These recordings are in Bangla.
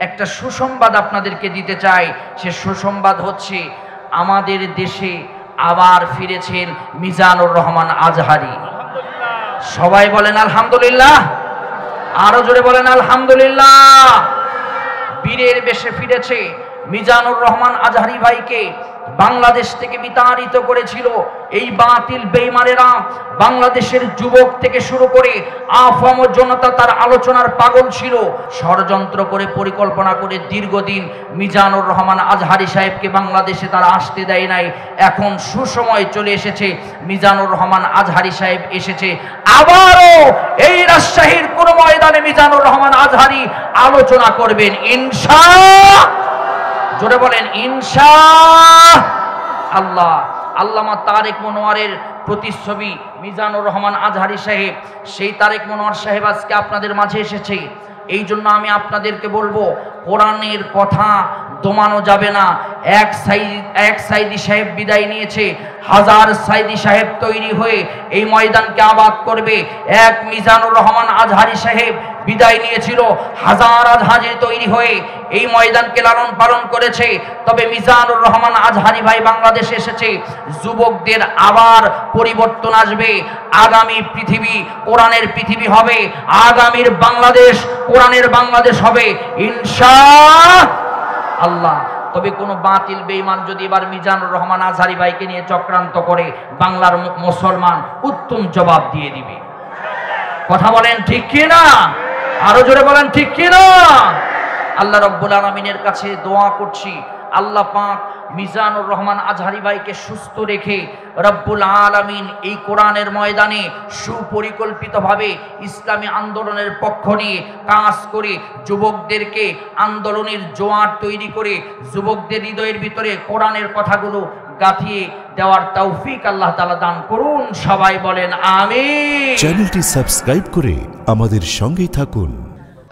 একটা সুসংবাদ আপনাদেরকে দিতে চাই। সে সুসংবাদ হচ্ছে আমাদের দেশে আবার ফিরেছেন মিজানুর রহমান আজহারি। সবাই বলেন আলহামদুলিল্লাহ, আরো জোরে বলেন আলহামদুলিল্লাহ। বীরের বেশে ফিরেছে। মিজানুর রহমান আজহারি ভাইকে বাংলাদেশ থেকে বিতাড়িত করেছিল এই বাতিল বেঈমানেরা। বাংলাদেশের যুবক থেকে শুরু করে আফাম জনতা তার আলোচনার পাগল ছিল। ষড়যন্ত্র করে পরিকল্পনা করে দীর্ঘদিন মিজানুর রহমান আজহারি সাহেবকে বাংলাদেশে তারা আসতে দেয় নাই। এখন সুসময় চলে এসেছে, মিজানুর রহমান আজহারি সাহেব এসেছে। আবারও এই রাজশাহীর কোন ময়দানে মিজানুর রহমান আজহারি আলোচনা করবেন ইনশাআল্লাহ। জোরে বলেন ইনশাআল্লাহ। আল্লামা তারেক মনোয়ারের প্রতিচ্ছবি মিজানুর রহমান আজহারি সাহেব, সেই তারেক মনোয়ার সাহেব আজকে আপনাদের মাঝে এসেছে। এই জন্য আমি আপনাদেরকে বলবো, কোরআনের কথা দমানো যাবে না। এক সাইদি সাহেব বিদায় নিয়েছে, হাজার সাইদি সাহেব তৈরি হয়ে এই ময়দানকে আবাদ করবে। এক মিজানুর রহমান আজহারি সাহেব বিদায় নিয়েছিল, হাজার আজহারি তৈরি হয়ে এই ময়দানকে লালন পালন করেছে। তবে মিজানুর রহমান আজহারি ভাই বাংলাদেশে এসেছে, যুবকদের আবার পরিবর্তন আসবে। আগামী পৃথিবী কোরআনের পৃথিবী হবে, আগামীর বাংলাদেশ কোরআনের বাংলাদেশ হবে ইনশাআল্লাহ। তবে কোন বাতিল বেঈমান যদি এবার মিজানুর রহমান আজহারি ভাইকে নিয়ে চক্রান্ত করে, বাংলার মুসলমান উত্তম জবাব দিয়ে দিবে। কথা বলেন ঠিক কি না? আরো জোরে বলেন ঠিক কি না? আল্লাহ রাব্বুল আলামিনের কাছে দোয়া করছি, আল্লাহ পাক মিজানুর রহমান আজহারি ভাইকে সুস্থ রেখে রব্বুল আলামিন এই কোরআনের ময়দানে সুপরিকল্পিতভাবে ইসলামী আন্দোলনের পক্ষ নিয়ে কাজ করে যুবকদেরকে আন্দোলনের জোয়ার তৈরি করে যুবকদের হৃদয়ের ভিতরে কোরআনের কথাগুলো গাঁথিয়ে দেওয়ার তৌফিক আল্লাহ তাআলা দান করুন। সবাই বলেন আমিন। চ্যানেলটি সাবস্ক্রাইব করে আমাদের সঙ্গেই থাকুন।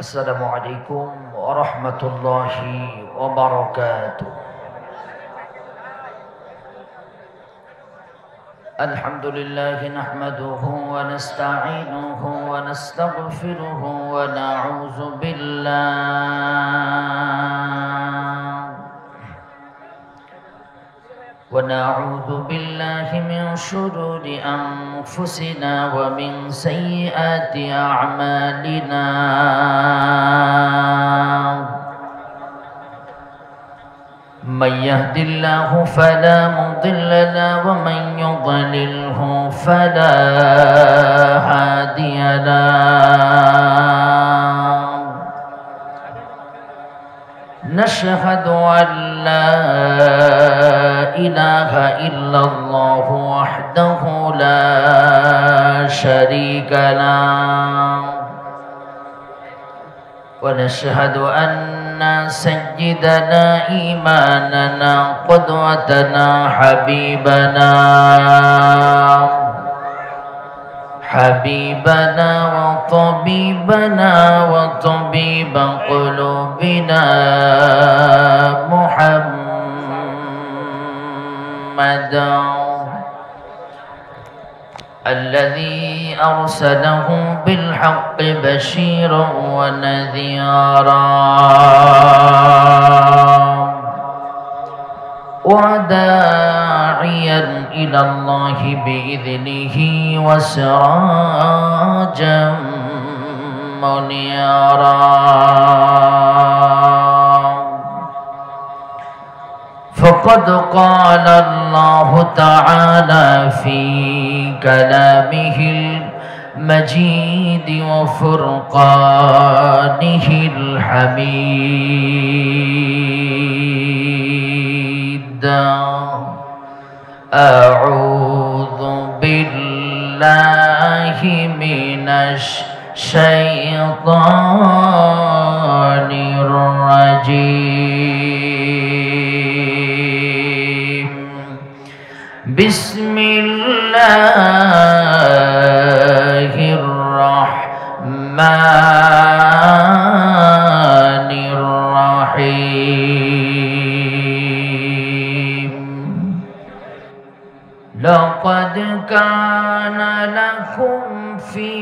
আসসালামু আলাইকুম ওয়া রাহমাতুল্লাহি ওয়া বারাকাতুহু। আলহামদুলিল্লাহি নাহমাদুহু ওয়া নাস্তাঈনুহু ওয়া নাস্তাগফিরুহু ওয়া নাউযু বিল্লাহি মিন শুরুরি আনফুসিনা ওয়া মিন সাইয়্যাতি আ'মালিনা। من يهد الله فلا مضل له ومن يضلله فلا هادي له. نشهد أن لا إله إلا الله وحده لا شريك له، ونشهد أن سيدنا إمامنا قدوتنا حبيبنا وطبيبنا وطبيب قلوبنا محمدا الذي أرسله بالحق بشيرا ونذيرا وداعيا إلى الله بإذنه وسراجا منيرا. فقد قال الله تعالى في كلامه المجيد وفرقانه الحميد: أعوذ بالله من الشيطان الرجيم. بسم الله الرحمن الرحيم. لقد كان لكم في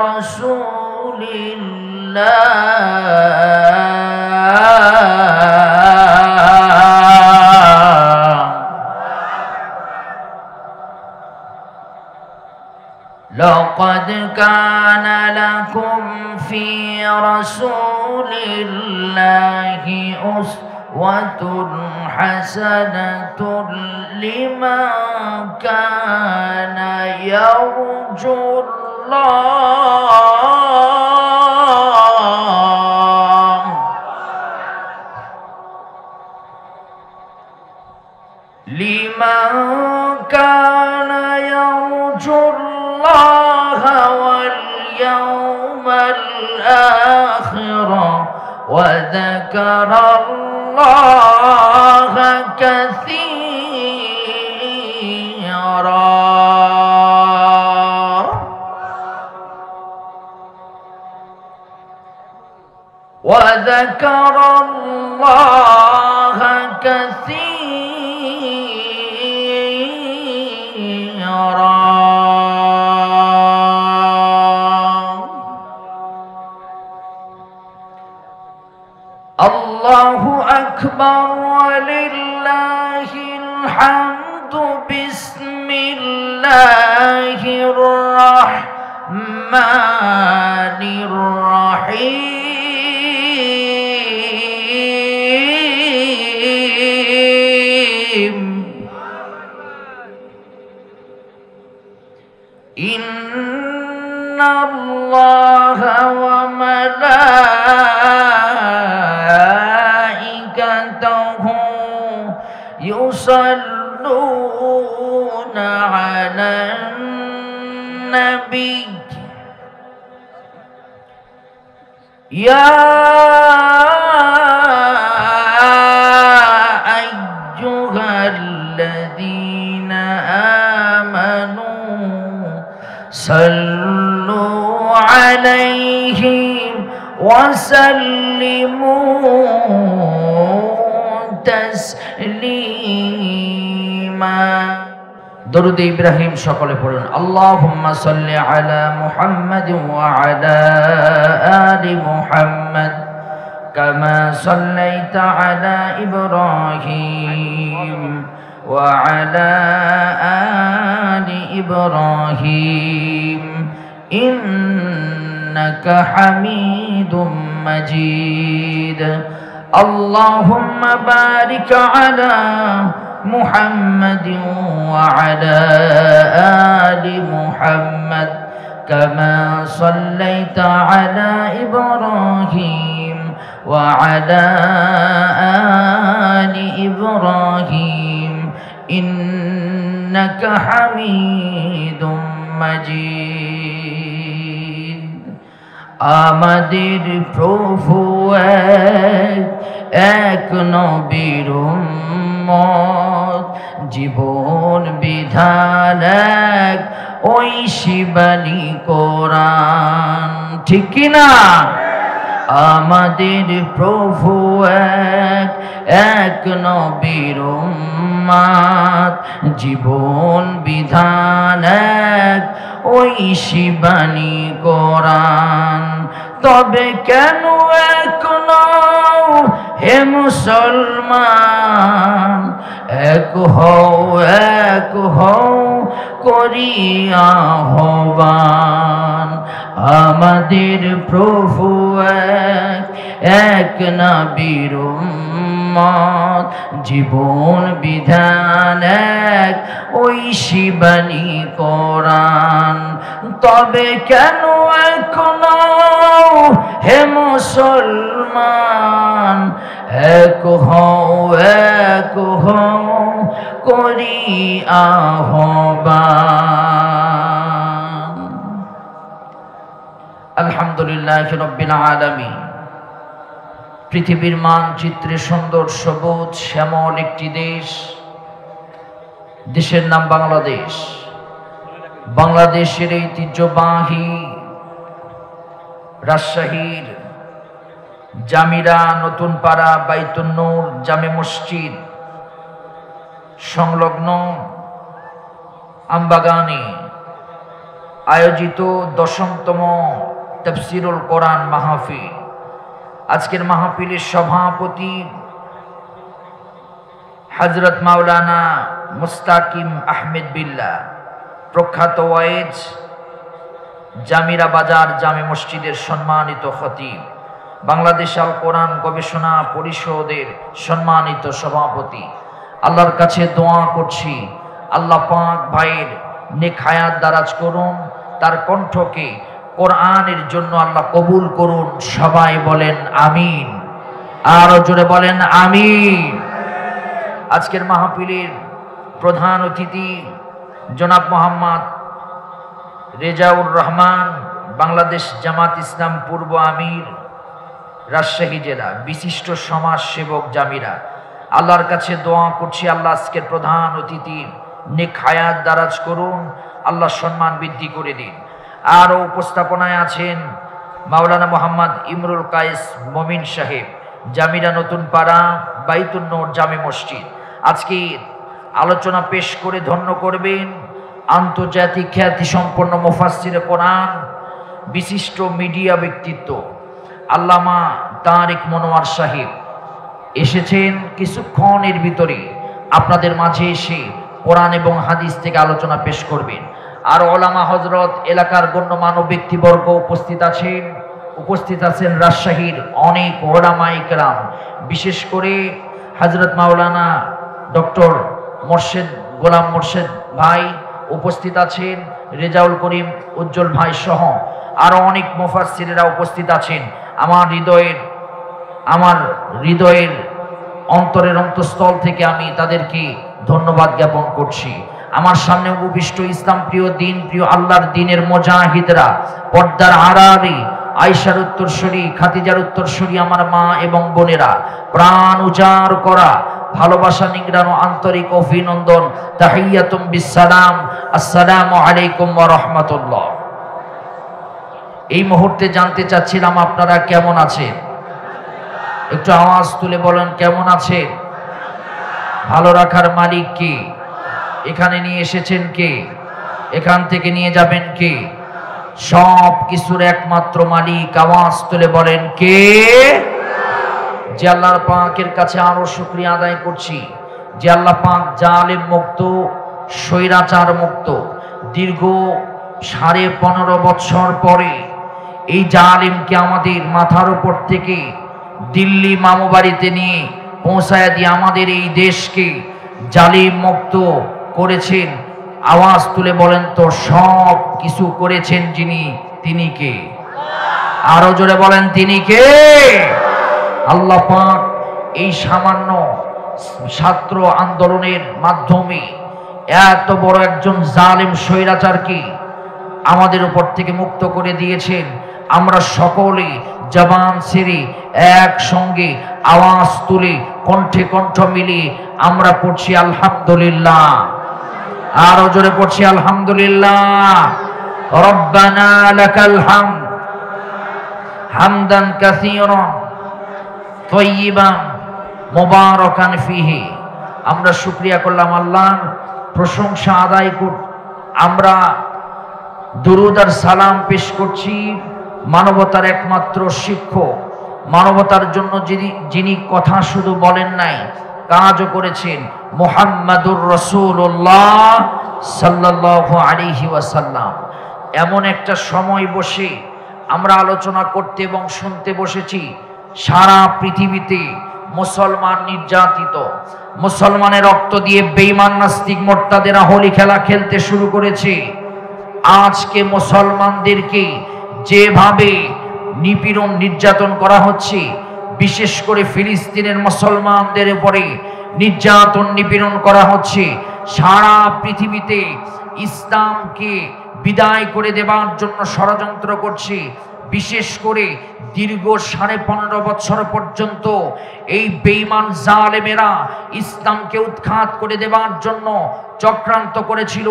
رسول الله لقد كان لكم في رسول الله أسوة حسنة لمن كان يرجو الله واليوم الآخر وذكر الله كثيرا وذكر الله كثيرا الله أكبر ولله الحمد بسم الله الرحمن الرحيم إن الله وملائكته يصلون على النبي يا أيها الذين آمنوا صلوا عليه وسلموا تسليما درود إبراهيم সকলে পড়ুন اللهم صل على محمد وعلى آل محمد كما صليت على إبراهيم وعلى آل إبراهيم إنك حميد مجيد اللهم بارك على محمد وعلى آل محمد كما صليت على إبراهيم وعلى آل إبراهيم إنك حميد مجيد আমাদের প্রভু এক নবীর উম্মত জীবন বিধান এক ওই শিবানী কোরআন ঠিক কি না আমাদের প্রভু এক নবীর উম্মত জীবন বিধান এক ওই শিবানী কোরআন তবে কেন এক নও হে মুসলমান এক হও করি আহ্বান আমাদের প্রভু এক নবীর উম্মত জীবন বিধান এক ওই শিবানী কোরআন তবে কেন এক নও হে মুসলমান এক হও করি আহ্বান আলহামদুলিল্লাহ রাব্বিল আলামিন পৃথিবীর মানচিত্রে সুন্দর সবুজ শ্যামল একটি দেশ দেশের নাম বাংলাদেশ বাংলাদেশের ঐতিহ্যবাহী রাজশাহীর জামিরা নতুন পাড়া বাইতুন নূর জামে মসজিদ সংলগ্ন আমবাগানে আয়োজিত 10তম তাফসীরুল কোরআন মাহফিল আজকের মাহফিলের সভাপতি হযরত মাওলানা মুস্তাকিম আহমেদ বিল্লাহ প্রখ্যাত ওয়াইজ জামিরা বাজার জামে মসজিদের সম্মানিত খতিব, বাংলাদেশ আল কোরআন গবেষণা পরিষদের সম্মানিত সভাপতি, আল্লাহর কাছে দোয়া করছি আল্লাহ পাক ভাইয়ের নেক হায়াত দারাজ করুন, তার কণ্ঠকে কোরআনের জন্য আল্লাহ কবুল করুন। সবাই বলেন আমিন, আরো জোরে বলেন আমিন। আজকের মাহফিলের প্রধান অতিথি জনাব মোহাম্মদ রেজাউর রহমান, বাংলাদেশ জামাত ইসলাম পূর্ব আমির, রাজশাহী জেলা, বিশিষ্ট সমাজ সেবক জামিরা। আল্লাহর কাছে দোয়া করছি আল্লাহ আজকের প্রধান অতিথি নেক হায়াত দারাজ করুন, আল্লাহ সম্মান বৃদ্ধি করে দিন। আরও উপস্থাপনায় আছেন মাওলানা মোহাম্মদ ইমরুল কায়েস মমিন সাহেব, জামিরা নতুন পাড়া বাইতুন নূর জামে মসজিদ। আজকে আলোচনা পেশ করে ধন্য করবেন আন্তর্জাতিক খ্যাতি সম্পন্ন মুফাসসিরে কোরআন, বিশিষ্ট মিডিয়া ব্যক্তিত্ব আল্লামা তারিক মনোয়ার সাহেব। এসেছেন কিছুক্ষণের ভিতরে আপনাদের মাঝে এসে কোরআন এবং হাদিস থেকে আলোচনা পেশ করবেন। আর ওলামা হজরত, এলাকার গণ্যমান্য ব্যক্তিবর্গ উপস্থিত আছেন রাজশাহীর অনেক ওলামায়ে কেরাম, বিশেষ করে হযরত মাওলানা ডক্টর গোলাম মোর্শেদ ভাই উপস্থিত আছেন, রেজাউল করিম উজ্জ্বল ভাই সহ আরো অনেক মুফাসসিরেরা উপস্থিত আছেন। আমার হৃদয়ের অন্তরের অন্তঃস্থল থেকে আমি তাদেরকে ধন্যবাদ জ্ঞাপন করছি। আমার সামনে উপবিষ্ট ইসলাম প্রিয়, দিন প্রিয়, আল্লাহর দিনের মুজাহিদরা, পর্দার আড়ালে আয়েশার উত্তরসূরি, খাদিজার উত্তরসূরি আমার মা এবং বোনেরা, প্রাণ উজাড় করা ভালোবাসা নিংড়ানো আন্তরিক অভিনন্দন, তাহিয়াতুম বিসসালাম, আসসালামু আলাইকুম ওয়া রাহমাতুল্লাহ। এই মুহূর্তে জানতে চাচ্ছিলাম আপনারা কেমন আছেন? একটু আওয়াজ তুলে বলেন কেমন আছেন? ভালো রাখার মালিক কে? এখানে নিয়ে এসেছেন কে? এখান থেকে নিয়ে যাবেন কে? সব কিছুর একমাত্র মালিক, আওয়াজ তুলে বলেন কে? যে আল্লাহর পাকের কাছে আরো শুকরিয়া আদায় করছি যে আল্লাহ পাক জালেম মুক্ত, স্বৈরাচার মুক্ত, দীর্ঘ 15.5 বছর পরে এই জালিমকে আমাদের মাথার উপর থেকে দিল্লি মামু বাড়িতে নিয়ে পৌঁছায় দিয়ে আমাদের এই দেশকে জালিম মুক্ত করেছেন। আওয়াজ তুলে বলেন তো সব কিছু করেছেন যিনি, তিনি কে? আরো জোরে বলেন তিনি কে? আল্লাহ পাক এই সামান্য ছাত্র আন্দোলনের মাধ্যমে এত বড় একজন জালিম স্বৈরাচারকে আমাদের উপর থেকে মুক্ত করে দিয়েছেন। আমরা সকলে জবান ছেড়ে একসঙ্গে আওয়াজ তুলে কণ্ঠে কণ্ঠ মিলিয়ে আমরা পড়ছি আলহামদুলিল্লাহ। আরো জোরে পড়ছি আলহামদুলিল্লাহ। রব্বানা লাকাল হামদ হামদান কাসীরান তয়্যিবান মুবারাকান ফিহি। আমরা শুকরিয়া করলাম, আল্লাহর প্রশংসা আদায় কর। আমরা দুরুদ আর সালাম পেশ করছি মানবতার একমাত্র শিক্ষক, মানবতার জন্য যিনি কথা শুধু বলেন নাই, কাজও করেছেন, মুহাম্মাদুর রাসূলুল্লাহ সাল্লাল্লাহু আলাইহি ওয়াসাল্লাম। এমন একটা সময় বসে আমরা আলোচনা করতে এবং শুনতে বসেছি, সারা পৃথিবীতে মুসলমান নির্যাতিত, মুসলমানের রক্ত দিয়ে বেঈমান নাস্তিক মোরতাদেরা হোলি খেলা খেলতে শুরু করেছে। আজকে মুসলমানদেরকে যেভাবে নিপীড়ন নির্যাতন করা হচ্ছে, বিশেষ করে ফিলিস্তিনের মুসলমানদের উপরে নির্যাতন নিপীড়ন করা হচ্ছে, সারা পৃথিবীতে ইসলামকে বিদায় করে দেবার জন্য ষড়যন্ত্র করছে। বিশেষ করে দীর্ঘ 15.5 বছর পর্যন্ত এই বেঈমান জালেমেরা ইসলামকে উৎখাত করে দেবার জন্য চক্রান্ত করেছিল।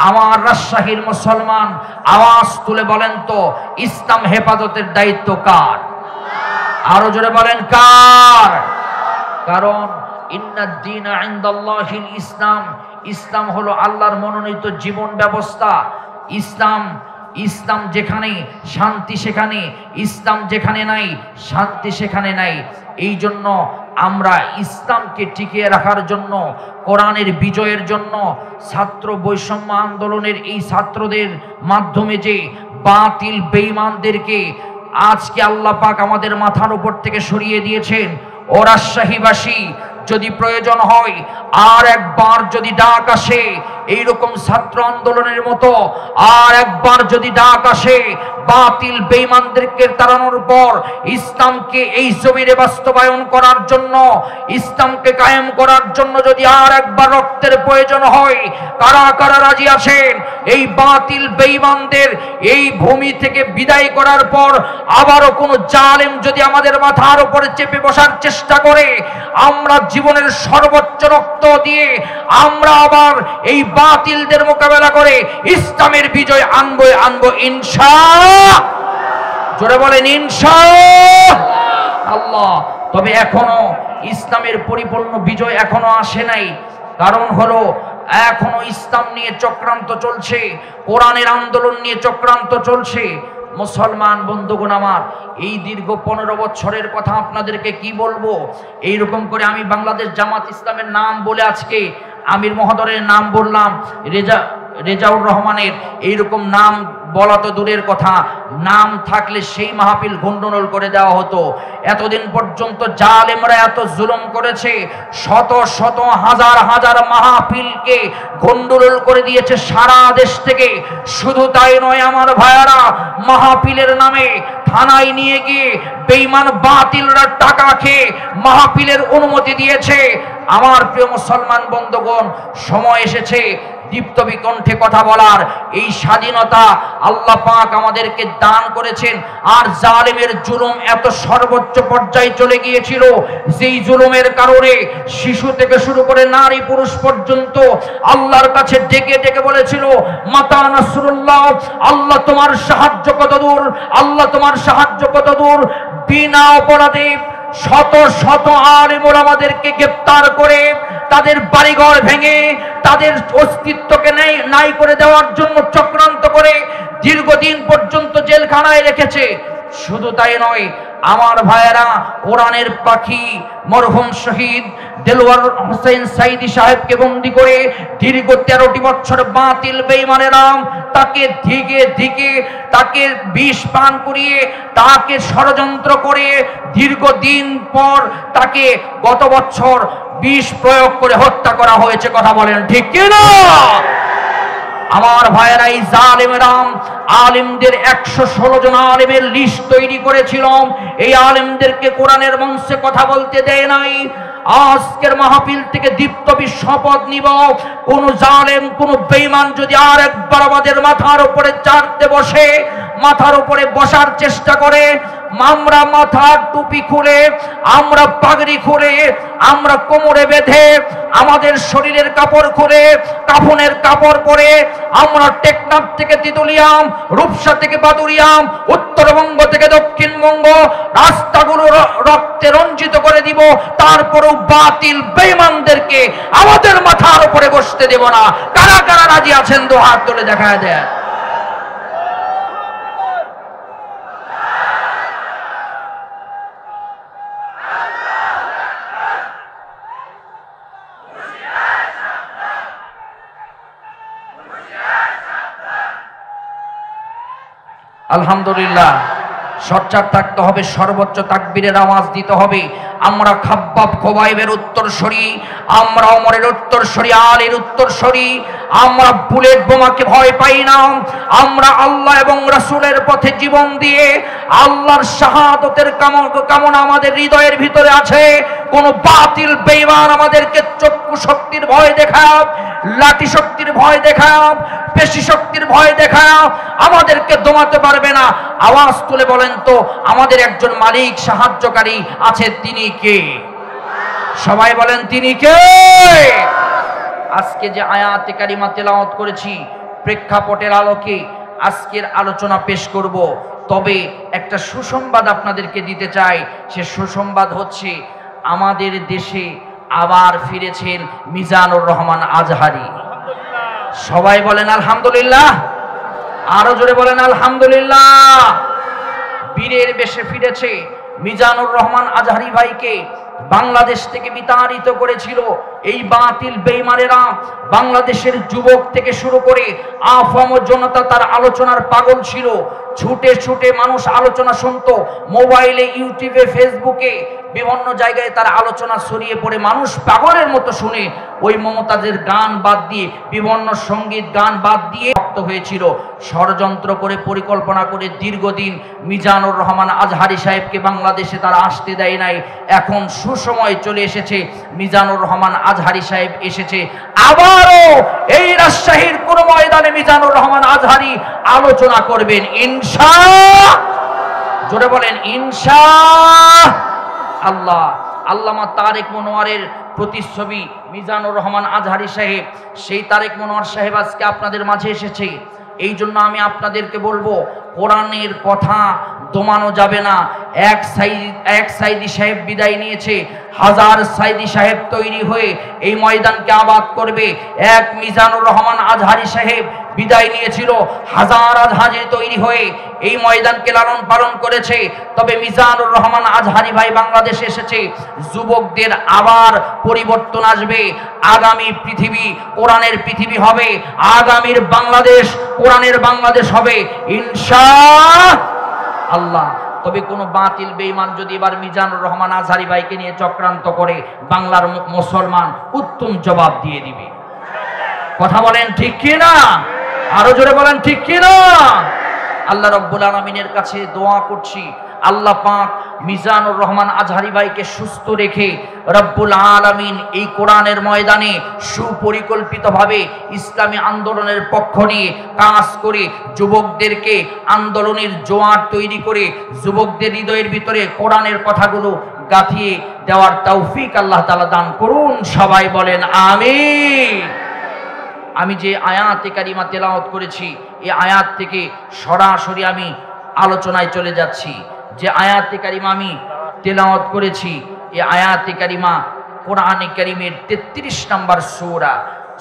আমার রাজশাহীর মুসলমান, আওয়াজ তুলে বলেন তো ইসলাম হেফাজতের দায়িত্ব কার? আরো জোরে বলেন কার? কারণ ইন্নাদ দীনা ইনদাল্লাহিল ইসলাম, ইসলাম হলো আল্লাহর মনোনীত জীবন ব্যবস্থা। ইসলাম যেখানে শান্তি সেখানে, ইসলাম যেখানে নাই শান্তি সেখানে নাই। এই জন্য আমরা ইসলামকে টিকিয়ে রাখার জন্য, কোরআনের বিজয়ের জন্য, ছাত্র বৈষম্য আন্দোলনের এই ছাত্রদের মাধ্যমে যে বাতিল বেঈমানদেরকে আজকে আল্লাহ পাক আমাদের মাথার উপর থেকে সরিয়ে দিয়েছেন। ও রাজশাহীবাসী, যদি প্রয়োজন হয় আর একবার যদি ডাক আসে এইরকম ছাত্র আন্দোলনের মতো, আর একবার যদি ডাক আসে বাতিল বেঈমানদেরকে তাড়ানোর পর ইসলামকে এই জমিনে বাস্তবায়ন করার জন্য, ইসলামকে কায়েম করার জন্য যদি আর একবার রক্তের প্রয়োজন হয়, কারা কারা রাজি আছেন এই বাতিল বেঈমানদের এই ভূমি থেকে বিদায় করার পর আবারও কোনো জালেম যদি আমাদের মাথার উপরে চেপে বসার চেষ্টা করে, আমরা জীবনের সর্বোচ্চ রক্ত দিয়ে আমরা আবার এই বাতিলদের মোকাবেলা করে ইসলামের বিজয় আনবো ইনশাআল্লাহ। জোরে বলেন ইনশাআল্লাহ। তবে এখনো ইসলামের পরিপূর্ণ বিজয় এখনো আসে নাই। কারণ হলো এখনো ইসলাম নিয়ে চক্রান্ত চলছে, কোরআনের আন্দোলন নিয়ে চক্রান্ত চলছে। মুসলমান বন্ধুগণ আমার, এই দীর্ঘ 15 বছরের কথা আপনাদেরকে কি বলবো। এইরকম করে আমি বাংলাদেশ জামাত ইসলামের নাম বলে আজকে আমির মহোদয়ের নাম বললাম, রেজাউর রহমানের এইরকম নাম বলা তো দূরের কথা, নাম থাকলে সেই মাহফিল গন্ডগোল করে দেওয়া হতো। এতদিন পর্যন্ত জালেমরা এত জুলুম করেছে, শত শত হাজার হাজার মাহফিলকে গন্ডগোল করে দিয়েছে সারা দেশ থেকে। শুধু তাই নয় আমার ভাইয়ারা, মাহফিলের নামে থানায় নিয়ে গিয়ে বেঈমান বাতিলরা টাকা খেয়ে মাহফিলের অনুমতি দিয়েছে। আমার প্রিয় মুসলমান বন্ধুগণ, সময় এসেছে দীপ্ত বিকণ্ঠে কথা বলার। এই স্বাধীনতা আল্লাহ পাক আমাদেরকে দান করেছেন। আর জালেমের জুলুম এত সর্বোচ্চ পর্যায়ে চলে গিয়েছিল, যেই জুলুমের কারণে শিশু থেকে শুরু করে নারী পুরুষ পর্যন্ত আল্লাহর কাছে ডেকে ডেকে বলেছিল, মাতা নাসরুল্লাহ, আল্লাহ তোমার সাহায্য কত দূর, আল্লাহ তোমার সাহায্য কত দূর। বিনা অপরাধে শত শত আলেম ওলামাদেরকে গ্রেফতার করে তাদের বাড়িঘর ভেঙে তাদের অস্তিত্বকে নাই করে দেওয়ার জন্য চক্রান্ত করে দীর্ঘদিন পর্যন্ত জেলখানায় রেখেছে। শুধু তাই নয় আমার ভাইয়েরা, কোরআনের পাখি মরহুম শহীদ দেলোয়ার হোসেন সাইদি সাহেবকে বন্দী করে দীর্ঘ 13টি বছর বাতিল বেঈমানেরা তাকে ধিকে তাকে বিষ পান করিয়ে তাকে ষড়যন্ত্র করে দীর্ঘদিন পর তাকে গত বছর বিষ প্রয়োগ করে হত্যা করা হয়েছে। কথা বলেন ঠিক কিনা? আমার ভাইয়েরা, এই জালেমেরা আলেমদের 116 জন আলেমের লিস্ট তৈরি করেছিলাম। এই আলেমদেরকে কোরআনের মঞ্চে কথা বলতে দেয় নাই। আজকের মাহফিল থেকে দীপ্ত শপথ নিব, কোন জালেম কোন বেঈমান যদি আর একবার আমাদের মাথার উপরে চাড়তে বসে, মাথার উপরে বসার চেষ্টা করে, আমরা মাথার টুপি খুলে, আমরা পাগড়ি খুলে, আমরা কোমরে বেঁধে, আমাদের শরীরের কাপড় খুলে, কাফনের কাপড় পরে আমরা টেকনাফ থেকে তিতুলিয়াম, রূপসা থেকে বাদুরিয়াম, উত্তরবঙ্গ থেকে দক্ষিণবঙ্গ রাস্তাগুলো রক্তে রঞ্জিত করে দিব। তারপরেও বাতিল বেঈমানদেরকে আমাদের মাথার উপরে বসতে দেব না। কারা কারা রাজি আছেন দু হাত তুলে দেখা দেয়। আলহামদুলিল্লাহ, সচ্চার থাকতে হবে, সর্বোচ্চ তাকবীরের আওয়াজ দিতে হবে। আমরা খাব্বাব খোবাইবের উত্তরসূরি, আমরা ওমরের উত্তরসূরি, আলীর উত্তরসূরি। আমরা বুলেট বোমাকে ভয় পাই না। আমরা আল্লাহ এবং রাসূলের পথে জীবন দিয়ে আল্লাহর শাহাদাতের কামনা আমাদের হৃদয়ের ভিতরে আছে। কোন বাতিল বেঈমান আমাদেরকে চক্ষু শক্তির ভয় দেখায়, লাঠি শক্তির ভয় দেখায়, পেশি শক্তির ভয় দেখায় আমাদেরকে দমাতে পারবে না। আওয়াজ তুলে বলেন তো, আমাদের একজন মালিক সাহায্যকারী আছে, তিনি কে? সবাই বলেন তিনি কে? আজকে যে আয়াতে কারিমা তেলাওয়াত করেছি, প্রেক্ষাপটের আলোকে আজকের আলোচনা পেশ করব। তবে একটা সুসংবাদ আপনাদেরকে দিতে চাই। সে সুসংবাদ হচ্ছে, আমাদের দেশে আবার ফিরেছেন মিজানুর রহমান আজহারি। সবাই বলেন আলহামদুলিল্লাহ, আরো জোরে বলেন আলহামদুলিল্লাহ। বীরের বেশে ফিরেছে মিজানুর রহমান আজহারি ভাইকে বাংলাদেশ থেকে বিতাড়িত করেছিল। এই বাতিল বেঈমানেরা বাংলাদেশের যুবক থেকে শুরু করে আফাম জনতা তার আলোচনার পাগল ছিল। ছুটে ছুটে মানুষ আলোচনা শুনতো, মোবাইলে, ইউটিউবে, ফেসবুকে বিভিন্ন জায়গায় তার আলোচনা ছড়িয়ে পড়ে মানুষ পাগলের মতো শুনে ওই মমতাজের গান বাদ দিয়ে, বিভিন্ন সঙ্গীত গান বাদ দিয়ে রক্ত হয়েছিল। ষড়যন্ত্র করে, পরিকল্পনা করে দীর্ঘদিন মিজানুর রহমান আজহারি সাহেবকে বাংলাদেশে তারা আসতে দেয় নাই। এখন সুসময় চলে এসেছে, মিজানুর রহমান আজহারি সাহেব এসেছে। আবারও এই রাজশাহীর কোন ময়দানে মিজানুর রহমান আজহারি আলোচনা করবেন ইনশাআল্লাহ। জোরে বলেন ইনশাআল্লাহ। আল্লামা তারেক মনোয়ারের প্রতিচ্ছবি মিজানুর রহমান আজহারি সাহেব, সেই তারেক মনোয়ার সাহেব আজকে আপনাদের মাঝে এসেছে। এই জন্য আমি আপনাদেরকে বলবো, কোরআনের কথা দমানো যাবে না। এক সাইদি সাহেব বিদায় নিয়েছে, হাজার সাইদি সাহেব তৈরি হয়ে এই ময়দানকে আবাদ করবে। এক মিজানুর রহমান আজহারি সাহেব বিদায় নিয়েছিল, হাজার আজহারি তৈরি হয়ে এই ময়দানকে লালন পালন করেছে। তবে মিজানুর রহমান আজহারি ভাই বাংলাদেশে এসেছে, যুবকদের আবার পরিবর্তন আসবে। আগামী পৃথিবী কোরআনের পৃথিবী হবে, আগামীর বাংলাদেশ কোরআনের বাংলাদেশ হবে ইনশাআল্লাহ। তবে কোন বাতিল বেঈমান যদি এবার মিজানুর রহমান আজহারি ভাইকে নিয়ে চক্রান্ত করে, বাংলার মুসলমান উত্তম জবাব দিয়ে দিবে। কথা বলেন ঠিক কি না? আরো জোরে বলেন ঠিক কি না? আল্লাহ রাব্বুল আলামিনের কাছে দোয়া করছি, আল্লাহ পাক মিজানুর রহমান আজহারি ভাইকে সুস্থ রেখে রব্বুল আলামিন এই কোরআনের ময়দানে সুপরিকল্পিতভাবে ইসলামী আন্দোলনের পক্ষ নিয়ে কাজ করে যুবকদেরকে আন্দোলনের জোয়ার তৈরি করে যুবকদের হৃদয়ের ভিতরে কোরআনের কথাগুলো গাঁথিয়ে দেওয়ার তৌফিক আল্লাহ তাআলা দান করুন। সবাই বলেন আমিন। আমি যে আয়াতে কারিমা তেলাওয়াত করেছি, এই আয়াত থেকে সরাসরি আমি আলোচনায় চলে যাচ্ছি। যে আয়াতে কারিমা আমি তেলাওয়াত করেছি, এই আয়াতে কারিমা কোরআনে কারিমের 33 নম্বর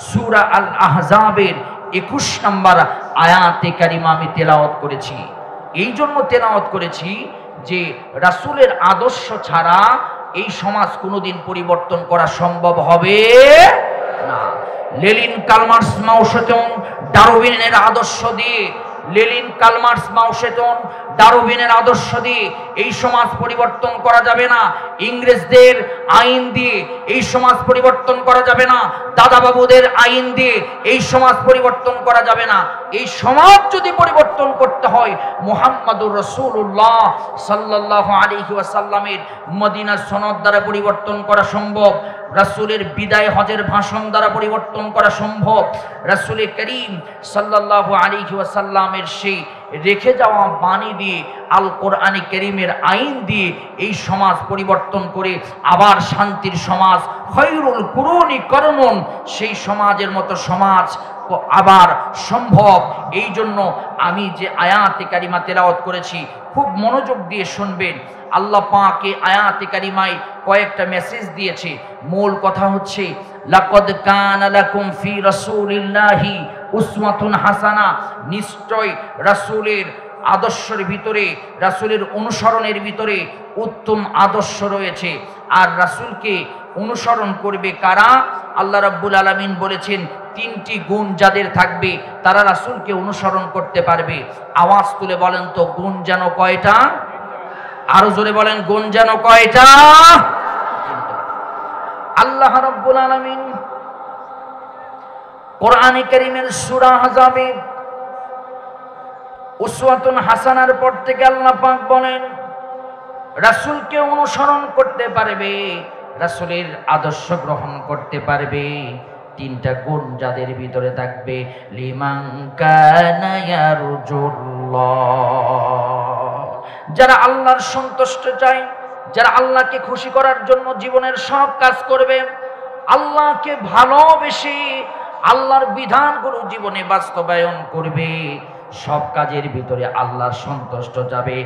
সূরা আল আহজাবের 21 নম্বর আয়াতে কারিমা আমি তেলাওয়াত করেছি। এই জন্য তেলাওয়াত করেছি যে রাসূলের আদর্শ ছাড়া এই সমাজ কোনোদিন পরিবর্তন করা সম্ভব হবে না। লেনিন, কার্ল মার্কস, মাও সেতুং, ডারউইনের আদর্শ দিয়ে, লেনিন, কার্ল মার্কস, মাও সেতুং, ডারউইনের আদর্শ দিয়ে এই সমাজ পরিবর্তন করা যাবে না। ইংরেজদের আইন দিয়ে এই সমাজ পরিবর্তন করা যাবে না। দাদাবাবুদের আইন দিয়ে এই সমাজ পরিবর্তন করা যাবে না। এই সমাজ যদি পরিবর্তন করতে হয়, মুহাম্মাদুর রাসূলুল্লাহ সাল্লাল্লাহু আলাইহি ওয়াসাল্লামের মদিনার সনদ দ্বারা পরিবর্তন করা সম্ভব। রাসূলের বিদায় হজের ভাষণ দ্বারা পরিবর্তন করা সম্ভব। রাসূল করিম সাল্লাল্লাহু আলাইহি ওয়াসাল্লামের সেই রেখে যাওয়া বাণী দিয়ে, আল কোরআনে কারীমের আইন দিয়ে এই সমাজ পরিবর্তন করে আবার শান্তির সমাজ, খৈরুল কুরুনি করমুন, সেই সমাজের মতো সমাজ আবার সম্ভব। এই জন্য আমি যে আয়াতে কারিমা তেলাওয়াত করেছি, খুব মনোযোগ দিয়ে শুনবেন। আল্লাহ পাক এই আয়াতে কারিমায় কয়েকটা মেসেজ দিয়েছে। মূল কথা হচ্ছে, লাকাদ কানা লাকুম ফি রাসূলিল্লাহি উসওয়াতুন হাসানা, নিশ্চয় রাসূলের আদর্শের ভিতরে, রাসূলের অনুসরণের ভিতরে উত্তম আদর্শ রয়েছে। আর রাসূলকে অনুসরণ করবে কারা? আল্লাহ রাব্বুল আলামিন বলেছেন, 3টি গুণ যাদের থাকবে তারা রাসূলকে অনুসরণ করতে পারবে। আওয়াজ তুলে বলেন তো, গুণ যেন কয়টা? আরো জোরে বলেন, গুণ যেন কয়টা? আল্লাহ রাব্বুল আলামিন কোরআনে কারীমের সূরা আহজাবে উসওয়াতুন হাসানার পর থেকে আল্লাহ পাক বলেন, রাসূলকে অনুসরণ করতে পারবে, রাসূলের আদর্শ গ্রহণ করতে পারবে 3টা গুণ যাদের ভিতরে থাকবে। লিমান কানা ইয়ারজুল্লাহ, যারা আল্লাহর সন্তুষ্ট চায়, যারা আল্লাহকে খুশি করার জন্য জীবনের সব কাজ করবে, আল্লাহকে ভালোবেসে আল্লাহর বিধানগুলো জীবনে বাস্তবায়ন করবে, সব কাজের ভিতরে আল্লাহর সন্তুষ্ট যাবে।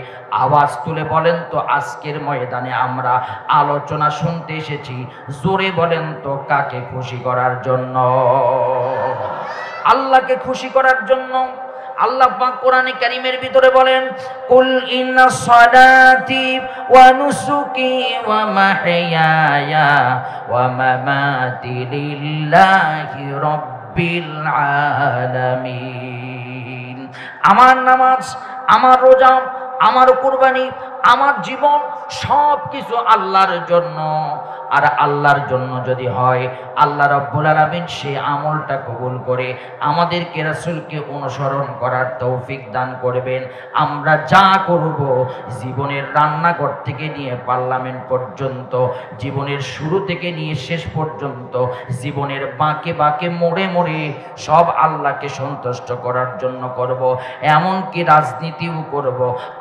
আওয়াজ তুলে বলেন তো, আজকের ময়দানে আমরা আলোচনা শুনতে এসেছি, জোরে বলেন তো, কাকে খুশি করার জন্য? আল্লাহকে খুশি করার জন্য। আল্লাহ পাক কোরআনে কারীমের ভিতরে বলেন, কুল ইন্না সালাতি ওয়া নুসুকি ওয়া মাহইয়ায়া ওয়া মামাতি লিল্লাহি রাব্বিল আলামিন। আমার নামাজ, আমার রোজা, আমার কুরবানি, আমার জীবন সব কিছু আল্লাহর জন্য। আর আল্লাহর জন্য যদি হয়, আল্লাহ রাব্বুল আলামিন সেই আমলটা কবুল করে আমাদেরকে রাসূলকে অনুসরণ করার তৌফিক দান করবেন। আমরা যা করব, জীবনের রান্নাঘর থেকে নিয়ে পার্লামেন্ট পর্যন্ত, জীবনের শুরু থেকে নিয়ে শেষ পর্যন্ত, জীবনের বাঁকে বাঁকে মোড়ে মোড়ে সব আল্লাহকে সন্তুষ্ট করার জন্য করব। এমনকি রাজনীতিও করব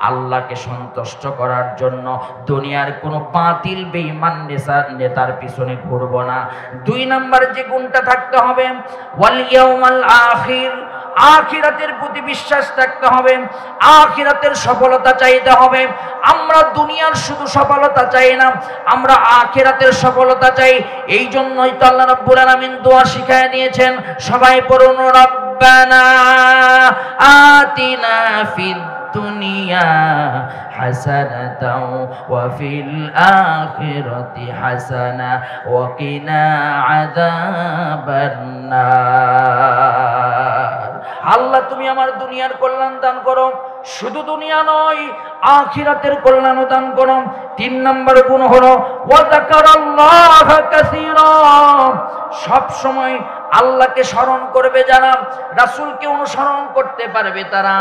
আল্লাহকে সন্তুষ্ট করার জন্য। দুনিয়ার কোনো বাতিল বেঈমান নেতার পিছনে ঘুরব না। 2 নাম্বার যে গুণটা থাকতে হবে, ওয়াল ইয়াউমাল আখির, আখিরাতের প্রতি বিশ্বাস থাকতে হবে, আখিরাতের সফলতা চাইতে হবে। আমরা দুনিয়ার শুধু সফলতা চাই না, আমরা আখিরাতের সফলতা চাই। এই জন্যই তো আল্লাহ রাব্বুল আলামিন দোয়া শিখায় দিয়েছেন। সবাই পড়ুন, রব্বানা আতিনা ফিদ দুনিয়া হাসানাতাও ওয়া ফিল আখিরাতি হাসানা ওয়া কিনা আযাবান নার। আল্লাহ তুমি আমার দুনিয়ার কল্যাণ দান করো, শুধু দুনিয়া নয় আখিরাতের কল্যাণ দান করো। 3 নম্বর গুণ হলো ওয়া যাকারাল্লাহ কাসীরা, সব সময় আল্লাহকে স্মরণ করবে যারা, রাসূলকে অনুসরণ করতে পারবে তারা।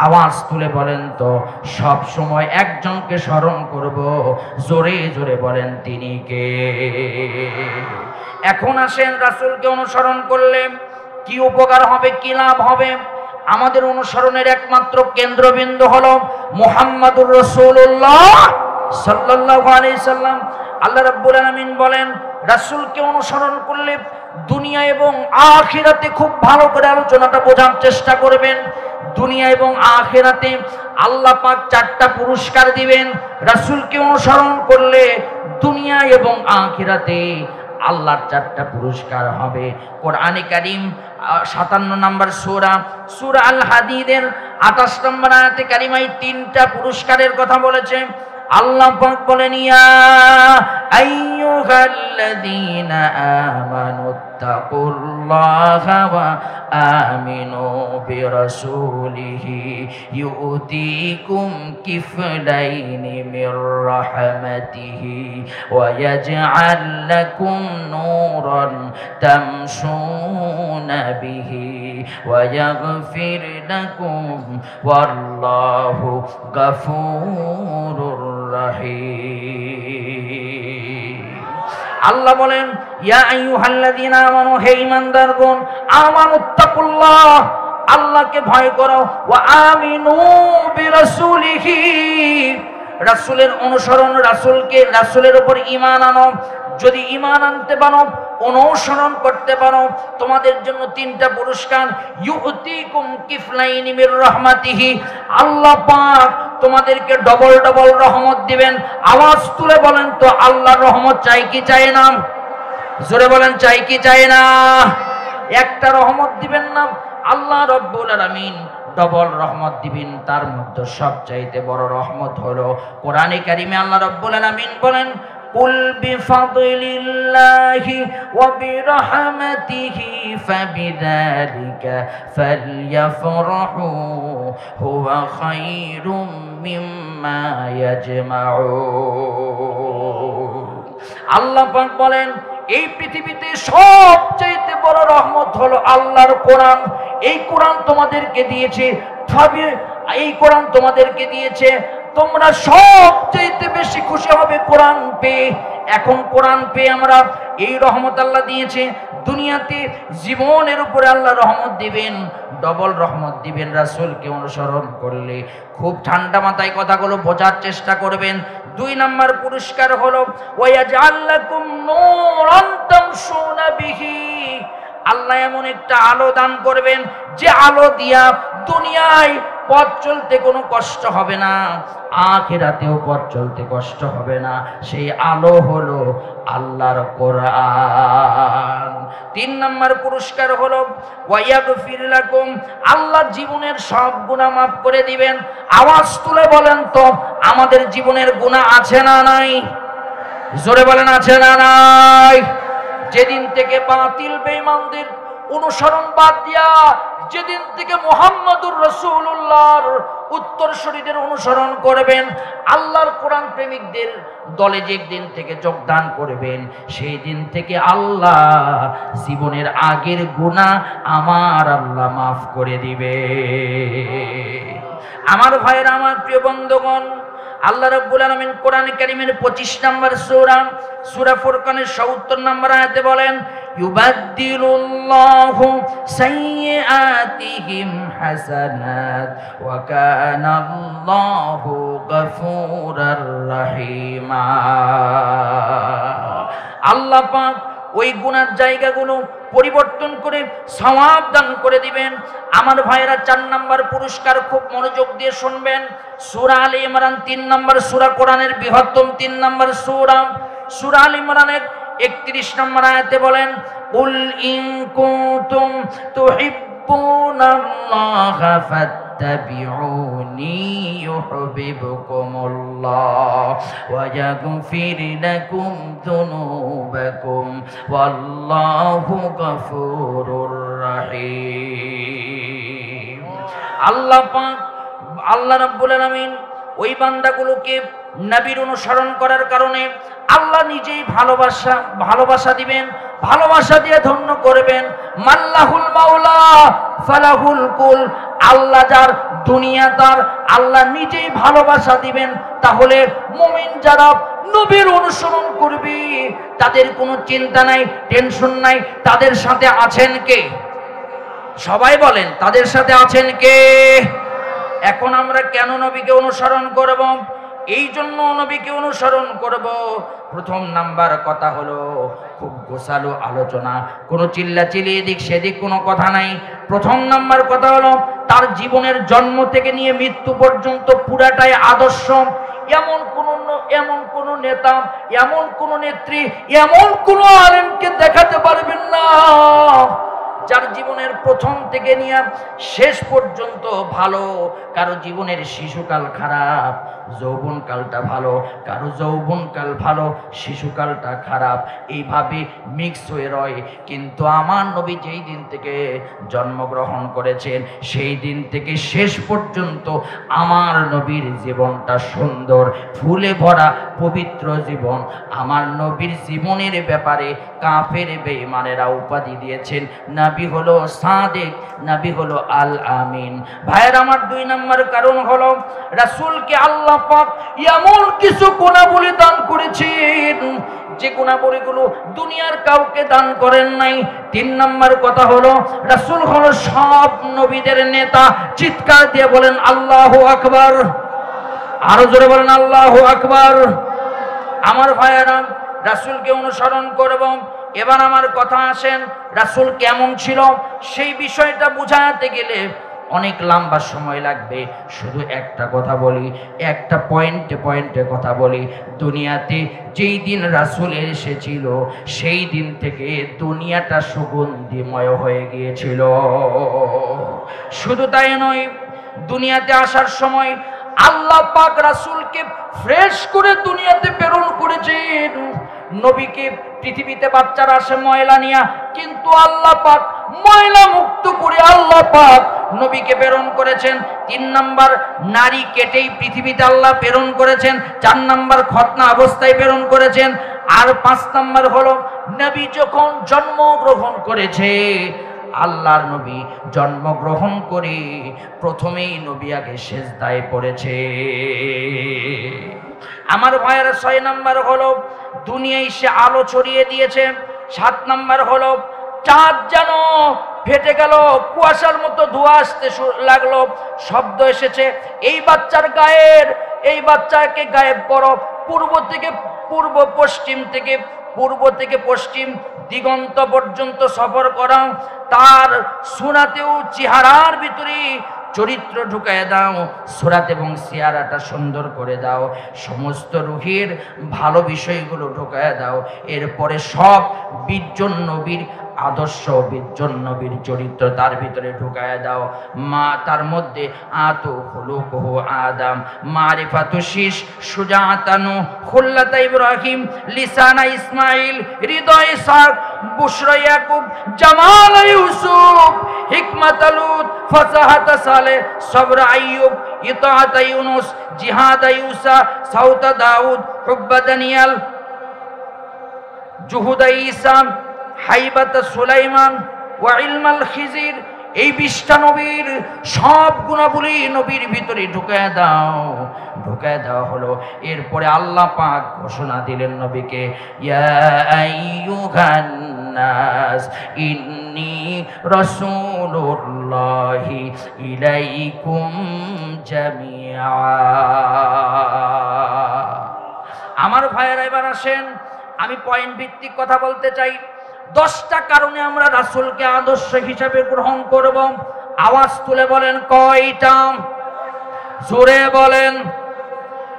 আওয়াজ তুলে বলেন তো, সব সময় একজনকে স্মরণ করব, জোরে জোরে বলেন তিনি কে? এখন আসেন, রাসূলকে অনুসরণ করলে কি উপকার হবে, কি লাভ হবে? আমাদের অনুসরণের একমাত্র কেন্দ্রবিন্দু হলো মুহাম্মাদুর রাসূলুল্লাহ সাল্লাল্লাহু আলাইহি সাল্লাম। আল্লাহ রাব্বুল আলামিন বলেন, রাসূলকে অনুসরণ করলে দুনিয়া এবং আখিরাতে, খুব ভালো করে আলোচনাটা বোঝার চেষ্টা করবেন, দুনিয়া এবং আখিরাতে আল্লাহ পাক 4টা পুরস্কার দিবেন। রাসূলকে অনুসরণ করলে দুনিয়া এবং আখিরাতে আল্লাহর 4টা পুরস্কার হবে। কোরআনে কারীম 57 নম্বর সূরা আল হাদীদের 28 নম্বর আয়াতে কারিমায় 3টা পুরস্কারের কথা বলেছে। আল্লাহ পাক বলেন, ইয়া আইয়ুহাল্লাযীনা আমানুত্তাকুল্লাহা ওয়া আমিনু বিরাসূলিহি ইউতিকুম কিফলাইনি মির রাহমাতিহি ওয়া ইয়াজআল লাকুম নূরান তামশুনা বিহি ওয়া ইয়াগফির লাকুম ওয়াল্লাহু গাফুরুর রাহিম। আল্লাহ বলেন, ইয়া আইয়ুহাল্লাযীনা আমানু, হে ঈমানদারগণ, আমানুত্তাকুল্লাহ, আল্লাহকে ভয় করো, ওয়া আমিনু বিরাসূলিহি, রাসূলের অনুসরণ, রাসূলের উপর ঈমান আনো। যদি ঈমান আনতে পারো, অনুসরণ করতে পারো, তোমাদের জন্য 3টা পুরস্কার। ইউতিকুম কিফলাইনি মির রাহমাতিহি, আল্লাহ পাক তোমাদেরকে ডবল ডবল রহমত দিবেন। আওয়াজ তুলে বলেন তো, আল্লাহর রহমত চাই কি চাই না? জোরে বলেন, চাই কি চাই না? একটা রহমত দিবেন না, আল্লাহ রাব্বুল আলামিন ডবল রহমত দিবেন। তার মধ্যে সবচাইতে বড় রহমত হলো কোরআনে কারিমে আল্লাহ রাব্বুল আলামিন বলেন, কুল বিফাদলিল্লাহি ওয়া বিরহমাতিহি ফাবিযালিকা ফালইফরাহু হুয়া খায়রুম মিম্মা ইয়াজমাউন। আল্লাহ পাক বলেন, এই পৃথিবীতে সবচেয়ে বড় রহমত হলো আল্লাহর কোরআন। এই কোরআন তোমাদেরকে দিয়েছে, এই কোরআন তোমাদেরকে দিয়েছে, তোমরা সবচেয়ে বেশি খুশি হবে কোরআন পেয়ে। এখন কোরআন পেয়ে আমরা এই রহমত আল্লাহ দিয়েছে। দুনিয়াতে জীবনের উপরে আল্লাহ রহমত দিবেন, ডবল রহমত দিবেন রাসূলকে অনুসরণ করলে। খুব ঠান্ডা মাথায় কথাগুলো বোঝার চেষ্টা করবেন। 2 নম্বর পুরস্কার হলো ওয়ায়াজআল লাকুম নূরান তামশুনা বিহি, আল্লাহ এমন একটা আলো দান করবেন যে আলো দিয়া দুনিয়ায় পথ চলতে কোনো কষ্ট হবে না, আখিরাতেও পথ চলতে কষ্ট হবে না। সেই আলো হলো আল্লাহর কোরআন। 3 নম্বর পুরস্কার হলো ওয়ায়াগফির লাকুম, আল্লাহ জীবনের সব গুনাহ মাফ করে দিবেন। আওয়াজ তুলে বলেন তো আমাদের জীবনের গুনাহ আছে না নাই? জোরে বলেন আছে না নাই? যেদিন থেকে বাতিল বেঈমানদের অনুসরণ বাদ দিয়া যেদিন থেকে মুহাম্মদুর রাসূলুল্লাহর উত্তরসূরিদের অনুসরণ করবেন, আল্লাহর কোরআন প্রেমিকদের দলে যেদিন থেকে যোগদান করবেন, সেই দিন থেকে আল্লাহ জীবনের আগের গুনাহ আমার আল্লাহ মাফ করে দিবে। আমার ভাইরা, আমার প্রিয় বন্ধুগণ, আল্লাহ রাব্বুল আলামিন কোরআন কারীমের 25 নম্বর সূরা ফুরকানের 70 নম্বর আয়াতে বলেন, ইউবাদদিলুল্লাহু সাইয়্যাতিহিম হাসানাত ওয়া কানাল্লাহু গফুরার রহিমা। আল্লাহ পাক ওই গুনার জায়গাগুলো পরিবর্তন করে সওয়াব দান করে দিবেন। আমার ভাইরা, 4 নম্বর পুরস্কার খুব মনোযোগ দিয়ে শুনবেন। সূরা আলে ইমরান 3 নম্বর সূরা, কোরআনের বৃহত্তম 3 নম্বর সূরা আলে ইমরানের 31 নম্বর আয়াতে বলেন, কুল ইন কুনতুম তুহিব্বুনাল্লাহা ফাত্তাবিউনি ইউহিব্বুকুমুল্লাহ ওয়া ইয়াগফির লাকুম যুনুবাকুম ওয়াল্লাহু গফুরুর রহিম। আল্লাহ পাক, আল্লাহ রাব্বুল আলামিন ওই বান্দাগুলোকে নবীর অনুসরণ করার কারণে আল্লাহ নিজেই ভালোবাসা দিবেন, ভালোবাসা দিয়ে ধন্য করবেন। মাল্লাহুল মাওলা ফালাহুল কুল, আল্লাহ যার, দুনিয়া তার, আল্লাহ নিজেই ভালোবাসা দিবেন। তাহলে মুমিন যারা নবীর অনুসরণ করবে তাদের কোনো চিন্তা নাই, টেনশন নাই। তাদের সাথে আছেন কে? সবাই বলেন, তাদের সাথে আছেন কে? এখন আমরা কেন নবীকে অনুসরণ করব? এই জন্য নবীকে অনুসরণ করব। প্রথম নাম্বার কথা হলো খুব গোছালো আলোচনা, কোনো চিল্লাচিল্লি এদিক সেদিক কোনো কথা নাই। প্রথম নাম্বার কথা হলো তার জীবনের জন্ম থেকে নিয়ে মৃত্যু পর্যন্ত পুরাটাই আদর্শ। এমন কোন নেতা, এমন কোন নেত্রী, এমন কোন আলেমকে দেখাতে পারবেন না যার জীবনের প্রথম থেকে নিয়ে শেষ পর্যন্ত ভালো। কারো জীবনের শিশুকাল খারাপ, যৌবনকালটা ভালো, কারো যৌবনকাল ভালো, শিশুকালটা খারাপ, এইভাবে মিক্স হয়ে রয়। কিন্তু আমার নবী যেই দিন থেকে জন্মগ্রহণ করেছেন সেই দিন থেকে শেষ পর্যন্ত আমার নবীর জীবনটা সুন্দর, ফুলে ভরা পবিত্র জীবন। আমার নবীর জীবনের ব্যাপারে কাফের বেঈমানেরা উপাধি দিয়েছেন নবী হলো সাদেক, নবী হলো আল আমিন। ভাইয়ের আমার, 2 নম্বর কারণ হলো রাসূলকে আল্লাহ পাক এমন কিছু গুণাবলী দান করেছেন যে গুণাবলীগুলো দুনিয়ার কাউকে দান করেন নাই। 3 নম্বর কথা হলো রাসূল হলো সব নবীদের নেতা। চিৎকার দিয়ে বলেন আল্লাহু আকবার, আরো জোরে বলেন আল্লাহু আকবার। আমার ভাইয়েরা, রাসূলকে অনুসরণ করব। এবার আমার কথা আসেন, রাসূল কেমন ছিল সেই বিষয়টা বুঝাতে গেলে অনেক লম্বা সময় লাগবে। শুধু একটা কথা বলি, একটা পয়েন্টে কথা বলি। দুনিয়াতে যেই দিন রাসূল এসেছিল সেই দিন থেকে দুনিয়াটা সুগন্ধিময় হয়ে গিয়েছিল। শুধু তাই নয়, দুনিয়াতে আসার সময় আল্লাহ পাক রাসূলকে ফ্রেশ করে দুনিয়াতে প্রেরণ করেছেন। নবীকে পৃথিবীতে বাচ্চারা আসে ময়লা নিয়া, কিন্তু আল্লাহ পাক ময়লা মুক্ত করে আল্লাহ পাক নবীকে প্রেরণ করেছেন। 3 নাম্বার, নারী কেটেই পৃথিবীতে আল্লাহ প্রেরণ করেছেন। 4 নাম্বার, খতনা অবস্থায় প্রেরণ করেছেন। আর 5 নাম্বার হলো নবী যখন জন্মগ্রহণ করেছে, আল্লাহর নবী জন্মগ্রহণ করে প্রথমেই নবী আগে সিজদায় পড়েছে। আমার ভাইয়েরা, 6 নাম্বার হলো দুনিয়ায় সে আলো ছড়িয়ে দিয়েছে। 7 নাম্বার হলো চাঁদ যেন ফেটে গেল, কুয়াশার মতো ধোঁয়া আসতে লাগলো, শব্দ এসেছে এই বাচ্চার গায়ের, এই বাচ্চাকে গায়েব করো। পূর্ব থেকে পশ্চিম দিগন্ত পর্যন্ত সফর করা। তার সুনাতেও চেহারার ভিতরে চরিত্র ঢুকায় দাও, সুরাত এবং সিয়ারাটা সুন্দর করে দাও, সমস্ত রুহের ভালো বিষয়গুলো ঢুকায় দাও। এরপরে সব বীরজন নবীর আদর্শ, বীরজন নবীর চরিত্র তার ভিতরে ঢুকায় দাও। মা তার মধ্যে আতু খুলুকুহু আদম, মারিফাতু শীষ, সুজাতানু, খুল্লাতা ইব্রাহিম, লিসানা ইসমাইল, হৃদয় ইসহাক, বুশরা ইয়াকুব, জামাল ইউসুফ, হিকমাত লুত, ফাসাহাত সালেহ, সবর আইয়ুব, ইতাআত ইউনুস, জিহাদ ইউসা, সাউতা দাউদ, হুব্বা দানিয়াল, জুহুদ ঈসা, হাইবাত সুলাইমান, ওয়া ইলমাল খিজির। এই 20টা নবীর সব গুণাবলী নবীর ভিতরে ঢুকায় দাও, ঢুকায় দেওয়া হলো। এরপরে আল্লাহ পাক ঘোষণা দিলেন নবীকে, ইয়া আইয়ুহান নাস ইন্নী রাসূলুল্লাহি ইলাইকুম জামিআ। আমার ভাইয়েরা এবার আসেন, আমি পয়েন্ট ভিত্তিক কথা বলতে চাই। 10টা কারণে আমরা রাসূলকে আদর্শ হিসাবে গ্রহণ করব। আওয়াজ তুলে বলেন কয়টা? জোরে বলেন।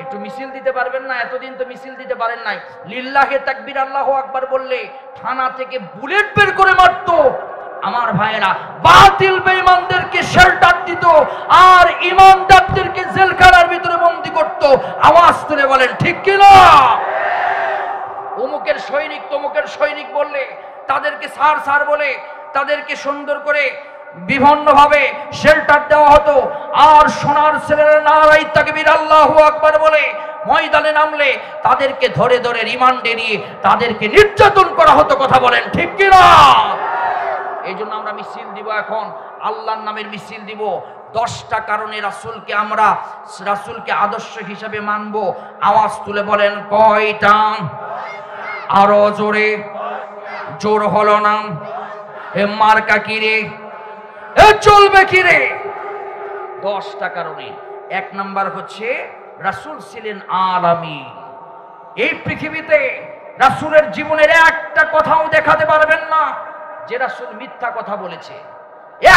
একটু মিছিল দিতে পারবেন না? এতদিন তো মিছিল দিতে পারেন নাই। লিল্লাহে তাকবীর, আল্লাহু আকবার বললে থানা থেকে বুলেট বের করে মারতো। আমার ভাইয়েরা বাতিল বেঈমানদেরকে শেল্টার দিত আর ইমানদারদেরকে জেলখানার ভিতরে বন্দী করত। আওয়াজ তুলে বলেন ঠিক কি না? অমুকের সৈনিক তমুকের সৈনিক বললে তাদেরকে স্যার স্যার বলে তাদেরকে সুন্দর করে বিভিন্নভাবে শেল্টার দেওয়া হতো। আর সোনার ছেলেরা নারায়ে তাকবীর, আল্লাহু আকবার বলে ময়দানে নামলে তাদেরকে ধরে ধরে রিমান্ডে নিয়ে তাদেরকে নির্যাতন করা হতো। কথা বলেন ঠিক কি না? এই জন্য আমরা মিছিল দিব, এখন আল্লাহর নামের মিছিল দিব। 10টা কারণে রাসূলকে আমরা রাসূলকে আদর্শ হিসাবে মানব। আওয়াজ তুলে বলেন কয়টা? আরো জোরে। জোর হলো না। এ মার্কা কি রে? এ চলবে কি রে? 10টা কারণে। 1 নাম্বার হচ্ছে রাসূল ছিলেন আলামী। এই পৃথিবীতে রাসূলের জীবনের একটা কথাও দেখাতে পারবেন না যে রাসূল মিথ্যা কথা বলেছে,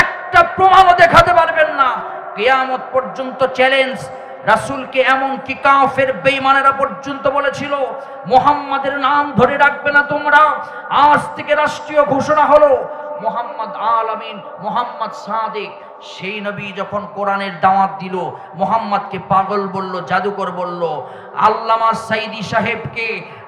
একটা প্রমাণও দেখাতে পারবেন না। কিয়ামত পর্যন্ত চ্যালেঞ্জ। রাসূলকে এমন কি কাফের বেঈমানেরা পর্যন্ত বলেছিল, মুহাম্মাদের নাম ধরে রাখবে না তোমরা। আজ থেকে রাষ্ট্রীয় ঘোষণা হলো মুহাম্মদ আলামিন, মুহাম্মদ সাদিক। সেই নবী যখন কোরআনের দাওয়াত দিল, মুহাম্মদকে পাগল বলল, জাদুকর বলল। আল্লামা সাইদি সাহেবকে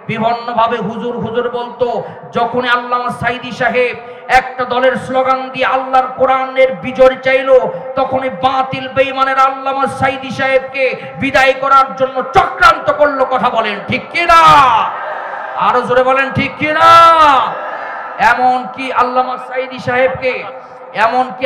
বিভিন্নভাবে হুজুর হুজুর বলতো। যখন আল্লামা সাইদি সাহেব একটা দলের স্লোগান দিয়ে আল্লাহর কোরআনের বিজয় চাইলো, তখনই বাতিল বেঈমানের আল্লামা সাইদি সাহেবকে বিদায় করার জন্য চক্রান্ত করলো। কথা বলেন ঠিক কি না? আরো জোরে বলেন ঠিক কি না? এমন কি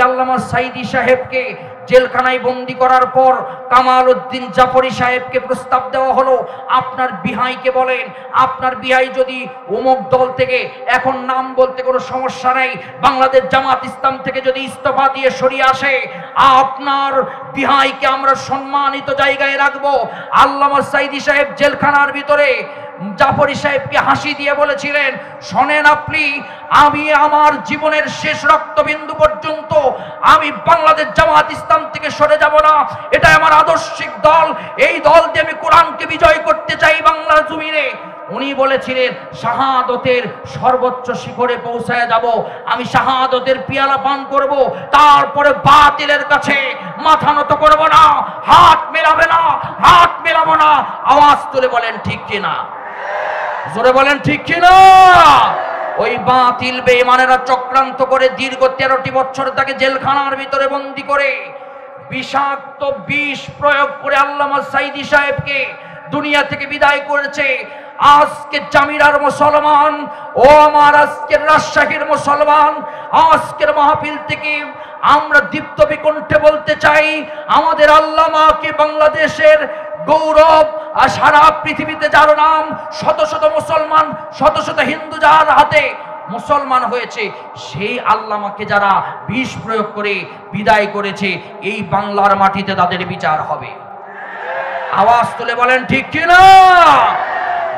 আল্লামা সাইদি সাহেবকে জেলখানায় বন্দী করার পর কামাল উদ্দিন জাফরি সাহেবকে প্রস্তাব দেওয়া হলো, আপনার বিহাইকে বলেন, আপনার বিহাই যদি অমুক দল থেকে, এখন নাম বলতে কোনো সমস্যা নেই, বাংলাদেশ জামাত ইসলাম থেকে যদি ইস্তফা দিয়ে সরিয়ে আসে, আপনার বিহাইকে আমরা সম্মানিত জায়গায় রাখবো। আল্লামা সাইদি সাহেব জেলখানার ভিতরে জাফরি সাহেবকে হাসি দিয়ে বলেছিলেন, শোনেন আপনি, আমি আমার জীবনের শেষ রক্তবিন্দু পর্যন্ত আমি বাংলাদেশ জামাত ইসলাম থেকে সরে যাব না। এটা আমার আদর্শিক দল, এই দল দিয়ে আমি কোরআনকে বিজয় করতে চাই বাংলার জমিনে। উনি বলেছিলেন, শাহাদতের সর্বোচ্চ শিখরে পৌঁছায় যাব, আমি শাহাদতের পিয়ালা পান করব, তারপরে বাতিলের কাছে মাথা নত করব না, হাত মেলাবে না, হাত মেলাবো না। আওয়াজ তুলে বলেন ঠিক কিনা? জোরে বলেন ঠিক কিনা? ওই বাতিল বেঈমানেরা চক্রান্ত করে দীর্ঘ 13টি বছর তাকে জেলখানার ভিতরে বন্দী করে বিষাক্ত বিষ প্রয়োগ করে আল্লামা সাইদি সাহেবকে দুনিয়া থেকে বিদায় করেছে। আজকে জামিরার মুসলমান ও আমার আজকের রাজশাহীর মুসলমান, আজকের মাহফিল থেকে আমরা দীপ্ত বিকণ্ঠে বলতে চাই, আমাদের আল্লামাকে বাংলাদেশের গৌরব, আর সারা পৃথিবীতে যার নাম, শত শত মুসলমান, শত শত হিন্দু যার হাতে মুসলমান হয়েছে, সেই আল্লামাকে যারা বিষ প্রয়োগ করে বিদায় করেছে, এই বাংলার মাটিতে তাদের বিচার হবে। আওয়াজ তুলে বলেন ঠিক কিনা?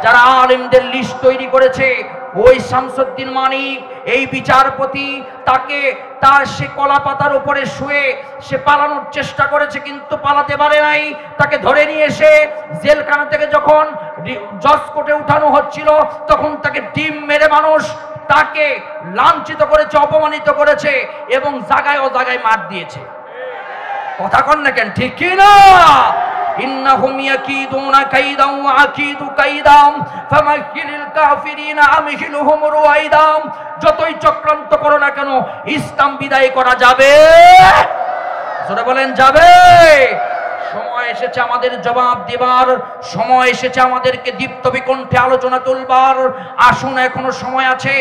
যারা আলেমদের লিস্ট তৈরি করেছে, ওই শামসুদ্দিন মানিক এই বিচারপতি তাকে তার সে কলা পাতার উপরে শুয়ে সে পালানোর চেষ্টা করেছে, কিন্তু পালাতে পারে নাই। তাকে ধরে নিয়ে এসে জেলখানা থেকে যখন জজ কোর্টে উঠানো হচ্ছিল, তখন তাকে ডিম মেরে মানুষ তাকে লাঞ্ছিত করেছে, অপমানিত করেছে এবং জায়গায় ও জায়গায় মার দিয়েছে। কথা কন না কেন, ঠিক কি না? ইন্নাহুম ইয়াকিদুনা কাইদাম ওয়া আকিদু কাইদাম ফামাহিলিল কাফিরিনা আমহিলহুম রুয়াইদাম। যতই চক্রান্ত করো না কেন, ইসলাম বিদায় করা যাবে? জোরে বলেন, যাবে? সময় এসেছে আমাদের জবাব দেবার, সময় এসেছে আমাদেরকে দীপ্ত বিকণ্ঠে আলোচনা তুলবার। আসুন, এখনো সময় আছে।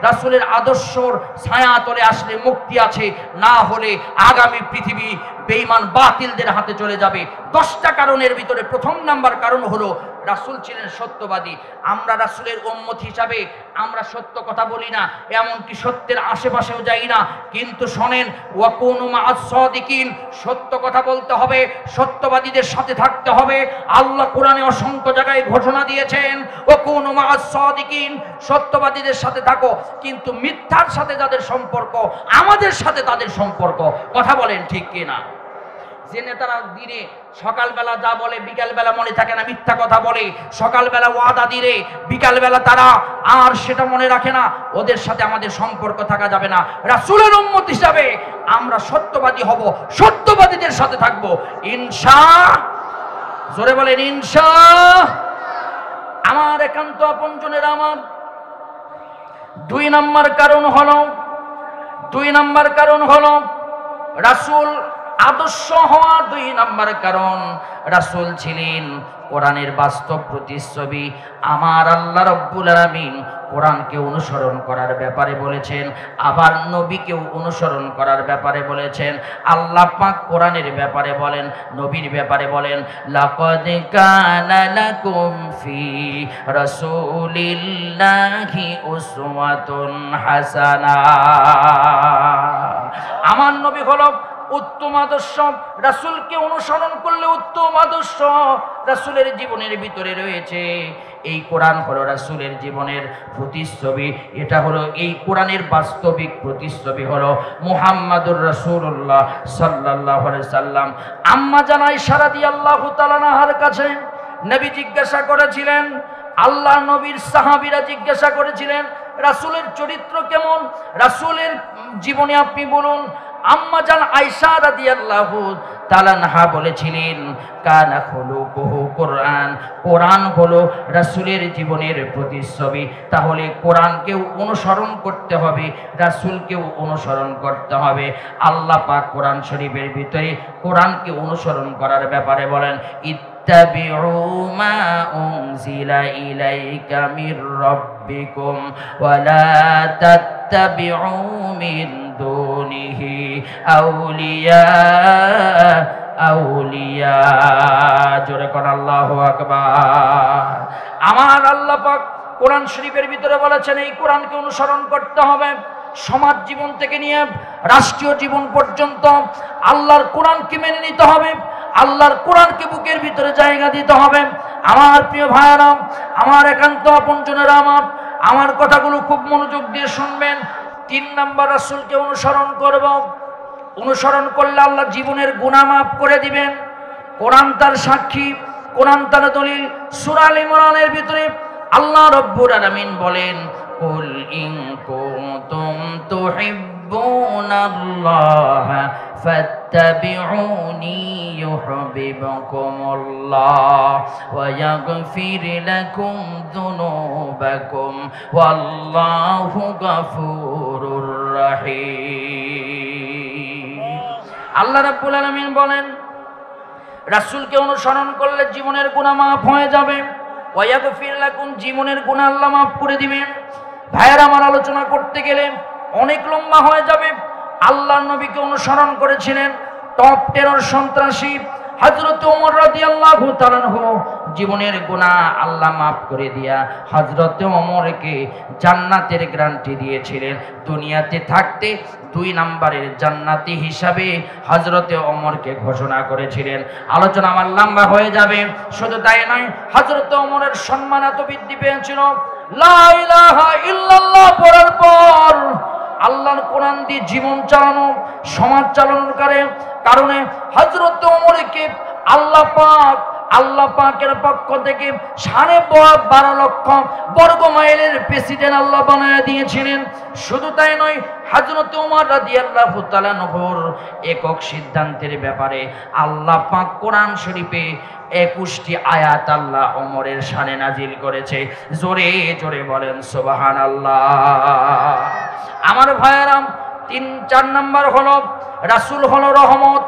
রাসূলের আদর্শর ছায়া তলে আসলে মুক্তি আছে, না হলে আগামী পৃথিবী বেঈমান বাতিলদের হাতে চলে যাবে। 10টা কারণের ভিতরে প্রথম নাম্বার কারণ হলো রাসূল ছিলেন সত্যবাদী। আমরা রাসূলের উম্মত হিসাবে আমরা সত্য কথা বলি না, এমনকি সত্যের আশেপাশেও যাই না। কিন্তু শোনেন, ওয়াকুনু মা'আস সাদিকিন, সত্য কথা বলতে হবে, সত্যবাদীদের সাথে থাকতে হবে। আল্লাহ কোরআনে অসংখ্য জায়গায় ঘোষণা দিয়েছেন, ওয়াকুনু মা'আস সাদিকিন, সত্যবাদীদের সাথে থাকো। কিন্তু মিথ্যার সাথে যাদের সম্পর্ক, আমাদের সাথে তাদের সম্পর্ক। কথা বলেন, ঠিক কিনা? যে নেতারা দিনে সকালবেলা যা বলে বিকালবেলা মনে থাকে না, মিথ্যা কথা বলে, সকালবেলা ওয়াদা দিলে বিকালবেলা তারা আর সেটা মনে রাখে না, ওদের সাথে আমাদের সম্পর্ক থাকা যাবে না। রাসূলের উম্মত হিসাবে আমরা সত্যবাদী হব, সত্যবাদীদের সাথে থাকবো ইনশাআল্লাহ। জোরে বলেন ইনশাআল্লাহ। আমার একান্ত আপনজনেরা, আমার 2 নম্বর কারণ হলো রাসূল আদর্শ হওয়া। 2 নম্বর কারণ, রাসূল ছিলেন কোরআনের বাস্তব প্রতিচ্ছবি। আমার আল্লাহ রাব্বুল আলামিন কোরআনকে অনুসরণ করার ব্যাপারে বলেছেন, আবার নবীকেও অনুসরণ করার ব্যাপারে বলেছেন। আল্লাহ পাক কোরআনের ব্যাপারে বলেন, নবীর ব্যাপারে বলেন, লাকাদ কানা লাকুম ফি রাসূলিল্লাহি উসওয়াতুন হাসানা। আমার নবী হলো উত্তম আদর্শ। রাসূলকে অনুসরণ করলে উত্তম আদর্শ রাসূলের জীবনের ভিতরে রয়েছে। এই কোরআন হলো রাসূলের জীবনের প্রতিচ্ছবি। এটা হলো এই কোরআনের বাস্তবিক প্রতিচ্ছবি হলো মুহাম্মাদুর রাসূলুল্লাহ সাল্লাল্লাহু আলাইহি সাল্লাম। আম্মা জান আয়েশা রাদিয়াল্লাহু তাআলা আনহার কাছে নবী জিজ্ঞাসা করেছিলেন, আল্লাহ নবীর সাহাবীরা জিজ্ঞাসা করেছিলেন, রাসূলের চরিত্র কেমন, রাসূলের জীবনে আপনি বলুন। আম্মা জান আয়েশা রাদিয়াল্লাহু তাআলা আনহা বলেছিলেন, কানা খুলুকুহু কোরআন। কোরআন হলো রাসূলের জীবনের প্রতিচ্ছবি। তাহলে কোরআনকেও অনুসরণ করতে হবে, রাসূলকেও অনুসরণ করতে হবে। আল্লাহ পাক কোরআন শরীফের ভিতরে কোরআনকে অনুসরণ করার ব্যাপারে বলেন, ইত্তাবিউ মা উনজিলা ইলাইকা মির রাব্বিকুম ওয়া লা তাত্তাবিউ মিন দুনিহি আউলিয়া। জোরে কোন আল্লাহু আকবার। আমার আল্লাহ পাক কোরআন শরীফের ভিতরে বলেছেন, এই কোরআনকে অনুসরণ করতে হবে। সমাজ জীবন থেকে নিয়ে রাষ্ট্রীয় জীবন পর্যন্ত আল্লাহর কোরআনকে মেনে নিতে হবে, আল্লাহর কোরআনকে বুকের ভিতরে জায়গা দিতে হবে। আমার প্রিয় ভাইয়েরা, আমার একান্ত আপনজনেরা, আমার কথাগুলো খুব মনোযোগ দিয়ে শুনবেন। 3 নম্বর, রাসূলকে অনুসরণ করব। অনুসরণ করলে আল্লাহ জীবনের গুনাহ মাফ করে দিবেন। কোরআন তার সাক্ষী, কোরআন তার দলিল। সূরা আল ইমরানের ভিতরে আল্লাহ রাব্বুল আলামিন বলেন, কুল ইন কুনতুম তুহিব্বুনাল্লাহ ফাত্তাবিউনি ইউহিব্বুকুমুল্লাহ ওয়া ইয়াগফির লাকুম যুনুবাকুম ওয়াল্লাহু গফুরুর রহিম। আল্লাহ রাব্বুল আলামিন বলেন, রাসূলকে অনুসরণ করলে জীবনের গুনাহ মাফ হয়ে যাবে। ওয়া ইয়াগফির লাকুম, জীবনের গুনাহ আল্লাহ মাফ করে দিবেন। ভাইয়েরা, আমার আলোচনা করতে গেলে অনেক লম্বা হয়ে যাবে। আল্লাহর নবীকে অনুসরণ করেছিলেন টপ 10 সন্ত্রাসী হযরত ওমর রাদিয়াল্লাহু তাআলা আনহু। জীবনের গুনাহ আল্লাহ মাফ করে দিয়া হযরত ওমরকে জান্নাতের গ্যারান্টি দিয়েছিলেন। দুনিয়াতে থাকতে 2 নম্বরের জান্নাতি হিসাবে হযরত ওমরকে ঘোষণা করেছিলেন। আলোচনা আমার লম্বা হয়ে যাবে। শুধু তাই নয়, হযরত ওমরের সম্মান এত বৃদ্ধি পেয়েছিল, লা ইলাহা ইল্লাল্লাহ পড়ার পর আল্লাহর কোরআন দিয়ে জীবন চালানো, সমাজ চালানোর কারণে হযরত ওমরকে আল্লাহ পাকের পক্ষ থেকে 12.5 লক্ষ বর্গ মাইলের প্রেসিডেন্ট আল্লাহ বানায় দিয়েছিলেন। শুধু তাই নয়, হযরত ওমর রাদিয়াল্লাহু তাআলা নবর একক সিদ্ধান্তের ব্যাপারে আল্লাহ পাক কোরআন শরীফে 21টি আয়াত আল্লাহ ওমরের শানে নাজিল করেছে। জোরে জোরে বলেন সুবহানাল্লাহ। আমার ভাইয়েরা, 3-4 নাম্বার হলো রাসূল হলো রহমত।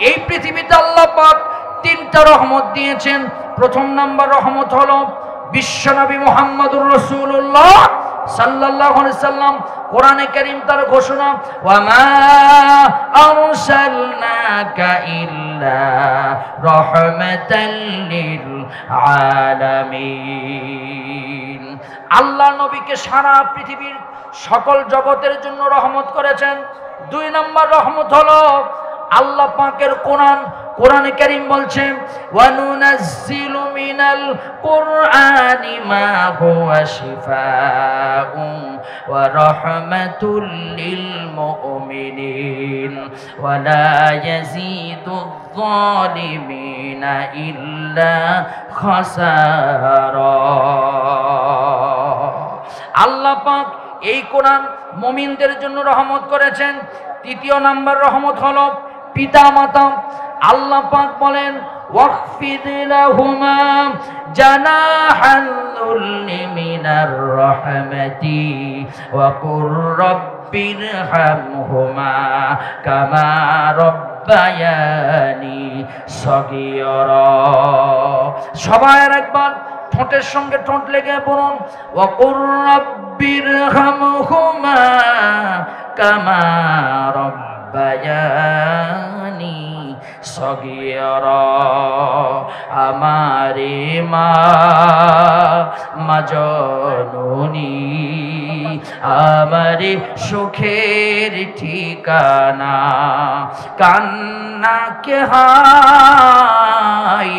এই পৃথিবীতে আল্লাহ পাক 3টা রহমত দিয়েছেন। প্রথম নাম্বার রহমত হলো বিশ্বনবী মুহাম্মদুর রাসূলুল্লাহ সাল্লাল্লাহু আলাইহি সাল্লাম। কোরআনে কারীম তার ঘোষণা, ওয়া মা আরসালনাকা ইল্লা রাহমাতাল লিল আলামিন। আল্লাহ নবীকে সারা পৃথিবীর সকল জগতের জন্য রহমত করেছেন। 2 নম্বর রহমত হলো আল্লাহ পাকের কোরআনে কারীম বলছে, ওয়া নুনাজ্জিলু মিনাল কুরআনি মা হুয়া শিফাউন ওয়া রাহমাতুল লিল মুমিনিন ওয়া লা ইয়াজিদুয যালিমিনা ইল্লা খাসারা। আল্লাহ পাক এই কোরআন মুমিনদের জন্য রহমত করেছেন। 3 নাম্বার রহমত হলো পিতা মাতা। আল্লাহ পাক বলেন, ওয়াখফিদ লাহুমা জানাহাল যুল্লি মিনার রাহমাতি ওয়া কুর রাব্বিরহামহুমা কামা রাব্বায়ানি সগীরা। সবাই একবার ঠোঁটের সঙ্গে ঠোঁট লেগে বলুন, ওয়া কুর রাব্বিরহামহুমা কামা রাব্বায়ানি সগীরা। আমারে মা জননী, আমারে সুখের ঠিকানা, কান্নাকে হাই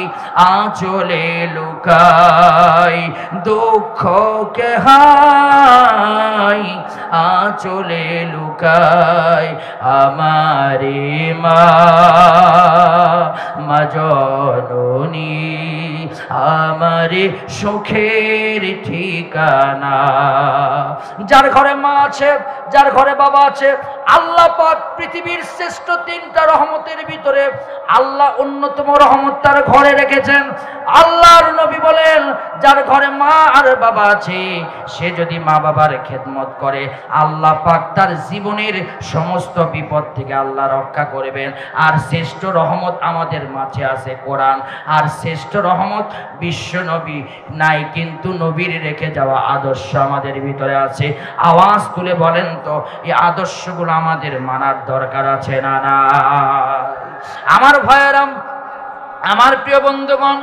আঁচলে লুকাই, দুঃখকে হাই আঁচলে লুকাই। আমারে মা জননী, আমারে সুখের ঠিকানা। যার ঘরে মা আছে, যার ঘরে বাবা আছে, আল্লাহ পাক পৃথিবীর শ্রেষ্ঠ 3টা রহমতের ভিতরে আল্লাহ অন্যতম রহমত তার ঘরে রেখেছেন। আল্লাহর নবী বলেন, যার ঘরে মা আর বাবা আছে, সে যদি মা বাবার খেদমত করে, আল্লাহ পাক তার জীবনের সমস্ত বিপদ থেকে আল্লাহ রক্ষা করবেন। আর শ্রেষ্ঠ রহমত আমাদের মাঝে আছে কোরআন। আর শ্রেষ্ঠ রহমত বিশ্ব নবী নাই, কিন্তু নবীর রেখে যাওয়া আদর্শ আমাদের ভিতরে আছে। আওয়াজ তুলে বলেন তো, এই আদর্শগুলো আমাদের মানার দরকার আছে না? না। আমার ভাইয়েরা, আমার প্রিয় বন্ধুগণ,